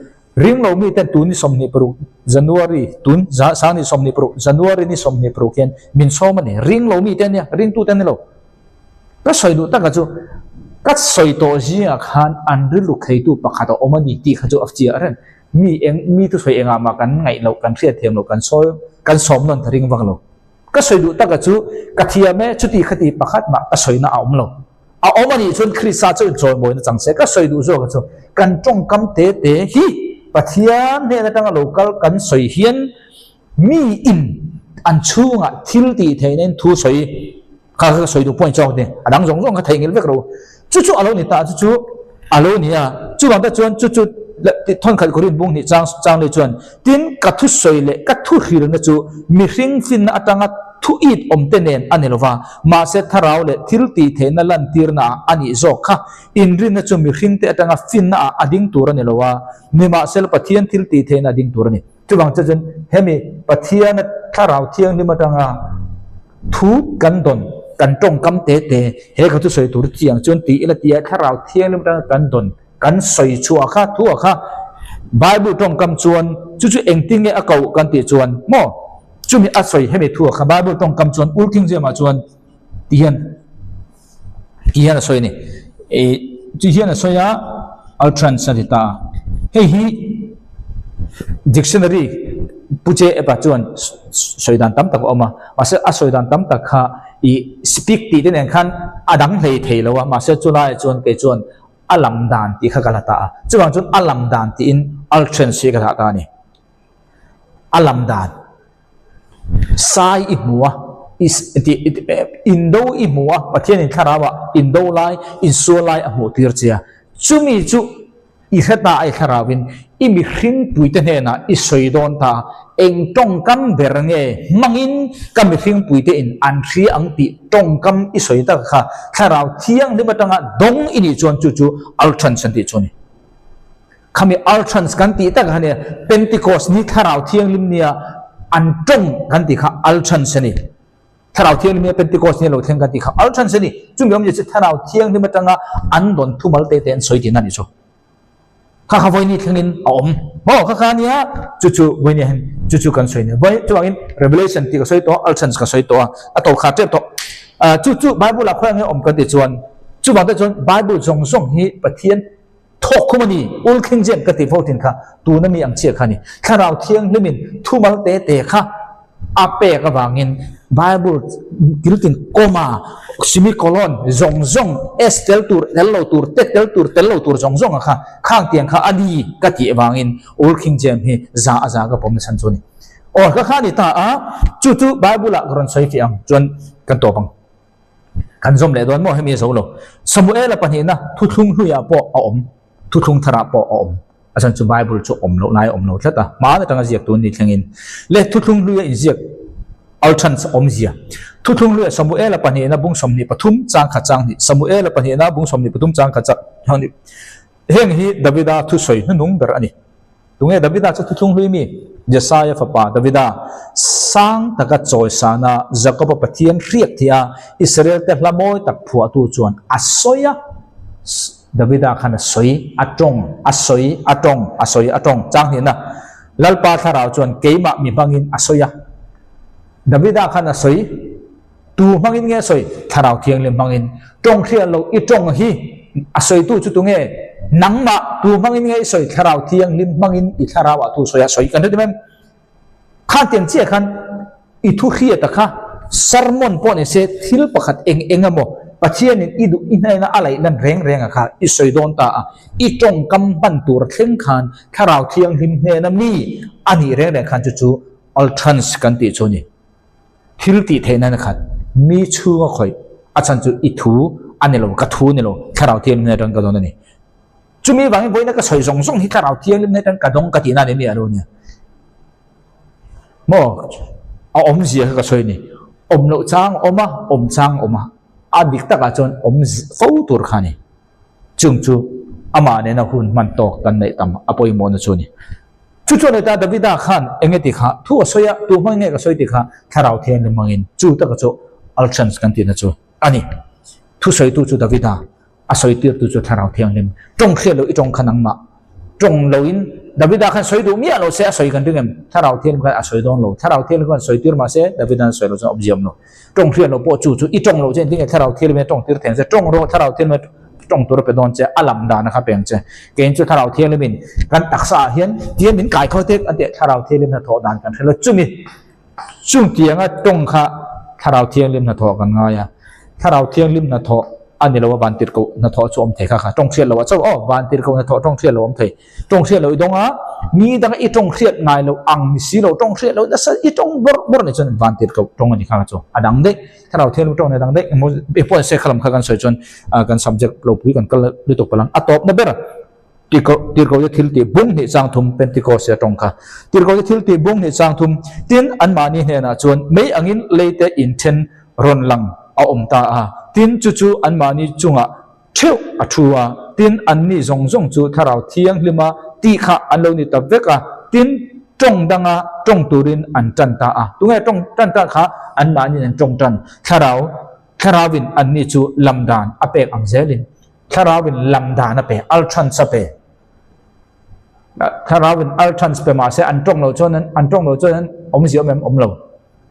ring lo mi ten tu ni som ni pro January tun sa ni som ni pro January ni som ni pro ken min som ani ring lo mi ten ya ring tu ten ni lo ka soi du ta ka chu ka soi to ji a khan an ri lu khei tu pakha to omani ti kha chu af chi aren mi tu soi enga ma kan ngai lo kan thriat them lo kan som non thring wang lo ka soi du ta ka chu ka thia me chu ti khati pakhat ma ka soi na aum lo a omani chun khrisa chu joy moi na chang se ka soi du zo ka chu kan tong kam te hi pathian ne na tanga local kan soi hian mi in an chunga thil ti theinen thu soi kha soi du point chaw de adang jong jong kha theingil vek ro chu alo ni ta chu alo ni a chu bang ta chuan chu thon khal korin bung ni chang le chuan tin ka thu soi le ka thu hir na chu mi hring fin atanga thu it om tenen anelova ma se tharau le thil ti theina lan tirna ani zo kha in rin na chu mi hring te atanga fin na ading tur anelowa mi ma sel pathian thil ti theina ading tur ani chu bang cha chen hemi pathian tharau thiang ni matanga thu kan don kan tong kam te he ka thu soi tur chiang chon ti ila tia tharau thiang ni matanga kan don kan soi chu kha thu kha Bible tong kam chuan chu engting e akau kan ti chuan mo chumi asoi hemi thu kha Bible tong kam chuan ulking je ma chuan tian asoi ni e chi hian asoya altran sanita hi dictionary puje eba chuan soidan tam tak oma ase asoidan tam tak kha i speak ti den khan adang hlei theilowa ma se chulai chuan ke chuan alam dan ti kha kalata chuan alam dan ti in altran se kala ta ni alam dan sai imua is indo imua pathian in kharawa indo lai in so lai amu tir chia chumi chu i khata ai kharawin imi hring puite hena i soidon ta eng tong kam bernge mangin kam hring puite in an thri ang ti tong kam i soita kha kharaw thiang ni batanga dong ini chuan chu altran santi chuni khami altrans kan ti tak hane Pentecost ni kharaw thiang lim nia an tong kan ti kha altran sani tharau thiang ni Pentecost ni lo theng kan ti kha altran sani chumi om je tharau thiang ni batanga an don thumal te ten soitin ani chu kha voi ni thengin om mo kha nia chu voi ni hen chu kan soi ni voi chu angin Revelation ti ka soi to altran ka soi to a to kha te to chu Bible la khwang he om kan ti chuan chu bang ta chuan Bible jong song hi pathian thok khumani ul khing jem ka ti votin kha tu na mi ang che kha ni tharau thiang limin thumal te kha ape ka wangin Bible kiltin koma semicolon zong s tel tur tel lo tur zong kha khang tiang kha ani ka ti wangin ul khing jem hi za ka pom san chuni โอ้ก็ข้านี่ตาจู่ๆไบเบิลละกรอนใส่ที่จวนกันตัวบังกันสมเลยโดนมั่วให้มีสูงลงสมุเอลปัญหานะทุกลุยปอมทุกทราปอมอาจารย์จุไบเบิลจุอมโลนายอมโลใช่ตามาในตั้งเสียตัวนี้ทั้งอินเละทุกลุยอินเสียอัลชันอมเสียทุกลุยสมุเอลปัญหานะบุ้งสมนิปทุมจางขัดจางนี่สมุเอลปัญหานะบุ้งสมนิปทุมจางขัดจางนี่เฮงฮีดาวิดาทุสอยนุ่งเบอร์อันนี้ตรงนี้ดาวิดาจะทุกลุยมีเจสายฟ้าป่าดาวิดาสังตะกัดจอยสานะจักรพรรดิเทียนเรียกที่อิสราเอลแต่ละมวยตักผัวตัวจวนอัศสอยดาวิดาขันสอยอัตรงอัศสอยอัตรงอัศสอยอัตรงจังเห็นนะลัลปาทาราวจวนเกย์มามีบังอินอัศสอยดาวิดาขันสอยตัวบังอินเงี้ยสอยทาราวเทียงเลี้ยบังอินตรงเทียนเราอีตรงฮีอัศสอยตัวจุดตรงเงี้ยนังมาตัวบังอินเงี้ยสอยทาราวเทียงลิมบังอินอิทาราวตัวสอยสอยกันได้ไหมข้าเตียนเชี่ยขันอิทุขีตะค่ะสารมอนปนเสทิลประคัดเองอะโมปัจเจียนินอิดูอินายนะอะไรนั่นแรงอะค่ะอิสอยโดนตาอิจงกำบันตัวเข่งขันข้าเราเทียงหิมเนนมีอันนี้แรงขันจู่ๆอัลทรันส์กันติโจนี่ทิลติเทนันขัดมีชูก็คอยอาจารย์จู่อิทูอันนี้เรากระทูนี่เราข้าเราเทียงในดังกระดองนี่จู่มีบางคนนั่นก็สอยส่งที่ข้าเราเทียงในดังกระดองกระตินาเนี่ยอะไรเนี่ยโม่เอาอมเสียก็ช่วยนี่อมโลจางอมอมจางอมอาดิกตะกันจนอมฟูตุรขานี่จุงจูอามาเนี่ยนะคุณมันตกกันในตำอภัยมอนชนี่จู่ๆในตาดาวิดาขันเองติขาทั่วสอยตัวมังเงก็สอยติขาถ้าเราเทียนมังเงินจู่ตะกันจูอัลชันส์กันตินะจูอันนี้ทุสอยตัวจูดาวิดาอาศัยเตียตัวจูถ้าเราเทียนลิมจงเขียนเราอีจงขนังมาจงเราอินดาวิดาขันสอยดูมีอะไรเสียสอยกันถึงเอ็มถ้าเราเทียนกันสอยโดนเราถ้าเราเทียนกันสอยตีร์มาเสียดาวิดาสอยเราจะอบเยี่ยมเราจงเทียนเราปวดจู่ๆอีจงเราเช่นที่ถ้าเราเทียนไม่จงตีร์แทนเสียจงเราถ้าเราเทียนไม่จงตัวเราไปโดนเจ้าอัลลัมดานะครับเป็นเจ้าเกณฑ์จุดถ้าเราเทียนเลยมินกันตักษาเฮียนเทียนมินไก่เขาเทกอันเดียถ้าเราเทียนเลยนะทอดานกันแล้วจุ่มจุ่มเทียงอ่ะจงค่ะถ้าเราเทียนเลยนะทอกันง่ายถ้าเราเทียนเลยนะทออันนี้เราว่าบานติดกูนัทอชมเถอะค่ะจงเทียนเราว่าเจ้าบานติดกูนัทอจงเทียนเราอมเถจงเทียนเราดงมีดังอีจงเทียนนายเราอังมิสิเราจงเทียนเราแต่สักอีจงบร์นี่จนบานติดกูจงอันนี้ค่ะเจ้าดังเด็กถ้าเราเทียนเราจงในดังเด็กมันเป็นพวกเสกขลังกันสวยจนกัน subject เราพูดกันก็เลยตกพลังอัตบนั่นเป็นติดกูจะทิลตีบุ้งนี่จางทุ่มเป็นติดกูเสียตรงค่ะติดกูจะทิลตีบุ้งนี่จางทุ่มตินอันมานี่เนี่ยนะจวนไม่อังอินเลยแต่อินเทนรอนลังเอาอมตาตินจู่ๆอันมานี่จุงเที่ยวชัวตินอันนี้จงจู่ถ้าเราเที่ยงลิมาตีข้าอันเรานี่ตับเวกตินจงดังจงตูรินอันจันตาตรงนี้จงจันตาข้าอันมานี่จงจันถ้าเราวินอันนี้จู่ลำดานอเปกอังเซลินถ้าเราวินลำดานอเปกอัลชันสเปถ้าเราวินอัลชันสเปมาเสอันจงเราจนั้นอันจงเราจนั้นอมเสียแม่อมเรา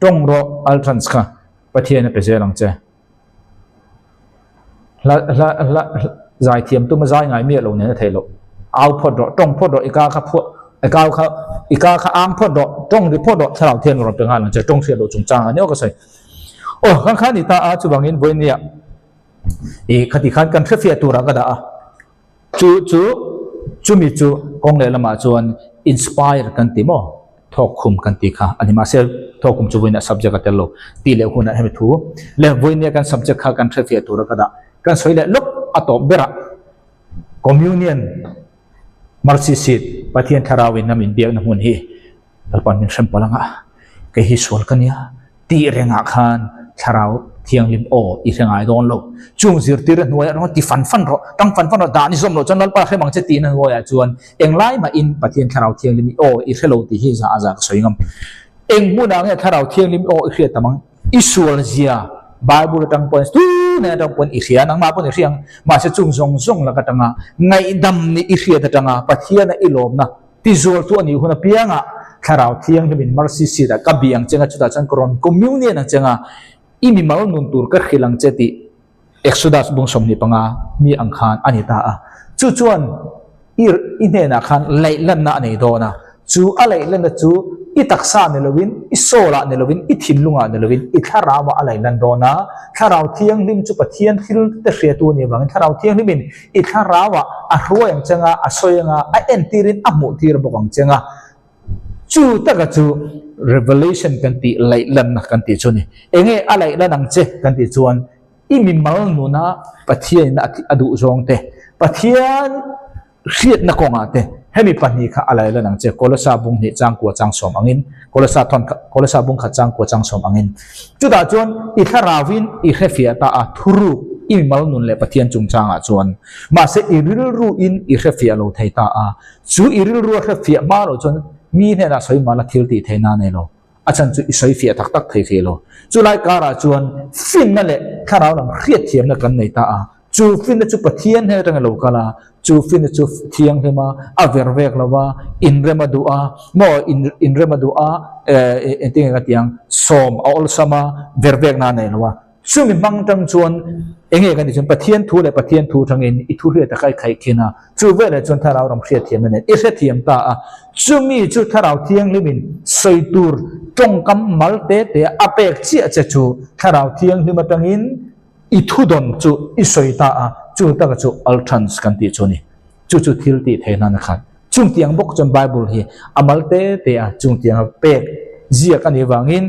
จงรออัลชันส์ค่ะประเทศนั้นเป็นเสียหลังเจละใจเทียมตัวมาใจไงเมียเราเนี่ยเทโลเอาพอดตรงพอดอีกาครับพวกอีกาเขาอ้างพอดตรงหรือพอดถ้าเราเทียนเราเป็นงานหลังจากตรงเทียนเราจงจางอันนี้ก็ใส่โอ้ข้างๆนี่ตาจุบังอินบนเนี่ยอีคดีขันกันเฟียตัวรักก็ได้จู่มีจู่กองเลยละมาจวนอินสปายกันติโมทอกคุมกันติค่ะอันนี้มาเซลทอกคุมจู่วันนี้ subject กันเตลตีเลวคนนั้นให้ไม่ถูกแล้ววันนี้กัน subject ข้ากันเฟียตัวรักก็ได้กันสวยเลยลุกอัตบระคอมมูนิยนมาร์ซิสิตปฏิญาณทาราวินนามินเบียนหุ่นฮีแต่ปนยังฉันพลังเกฮิสวลกันเนี่ยตีเรงขันทาราวเทียงลิมโออีเรงไอโดนโลจุงซิร์ตีเรนหัวเราตีฟันเราตั้งฟันเราด่านิสมเราจนนั้นป้าให้บังเจตีนั่นหัวจวนเองไล่มาอินปฏิญาณทาราวเทียงลิมโออีเรโลตีฮิซาอาจากสวยงามเองบุญอะไรทาราวเทียงลิมโออีเรตัมังอิสวลเซียBible tang pon tu ne tang pon ikhia nang ma pon ikhiang ma se chung zong la ka tanga ngai dam ni ikhia ta tanga pathia na ilom na ti zol tu ani huna pianga tharau thiang ni min marsi si da ka biang chenga chuta chan kron communion na chenga imi mal nun tur ka khilang cheti exodus bung som ni panga mi ang khan ani ta chu chuan ine na khan leilan na nei do na chu alai lan na chu itaksa ne lovin isola ne lovin ithinlunga ne lovin itharawa alai lan dona tharau thiang lim chu pathian thil te hriatu ni wang tharau thiang limin itharawa a hruang changa a soyanga a entirin a mu tir bokang changa chu taka chu revelation kan ti lai lan na kan ti chuni enge alai lan ang che kan ti chuan imi mal nu na pathian na adu zong te pathian riat na konga te hemi pani kha alai lan ang che kolosa bung ni chang ko chang som angin kolosa bung kha chang ko chang som angin chu da chuan I tharawin I refia ta a thuru imi mal nun le pathian chung changa chuan ma se iril ru in I refia lo thei ta a chu iril ru refia ma lo chuan mi ne na soi mala thil ti theina ne lo achan chu isoi fia tak tak thei thelo chu lai kara chuan fin na le kharau lam riat thiam na kan nei ta a chu fin na chu pathian he rang lo kala chu fin na chu thiang hema a vervek lawa in remadu a mo in remadu a enting ka tiang som all sama vervek na ne lawa chu mi mang tang chuan enge kan chun pathian thu thangin I thu ria ta khai khai khina chu ve le chun tharau ram riat thiam ne I riat thiam ta a chu mi chu tharau thiang limin soitur tong kam malte te apek chi acha chu tharau thiang lima tangin I thu don chu I soita a chu ta ka chu altrans kan ti chuni chu thil ti theina na khat chung tiang bok chon bible hi amalte te a chung tiang pek zia kan hi wangin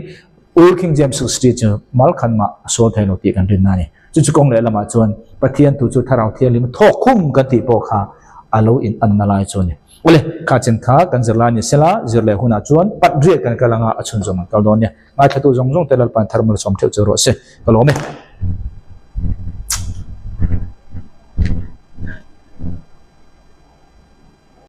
Old King James Street chu mal khan ma so thailo ti kan rin na ni chu kong le lama chuan pathian tu chu tharau thiang lim thok khum kan ti po kha alo in an na lai chuni ole ka chen kha kan zirla ni sela zirle huna chuan pat ri kan kalanga achun jong kal don ne ngai thatu jong jong telal pan thermal som theu chu ro se kalome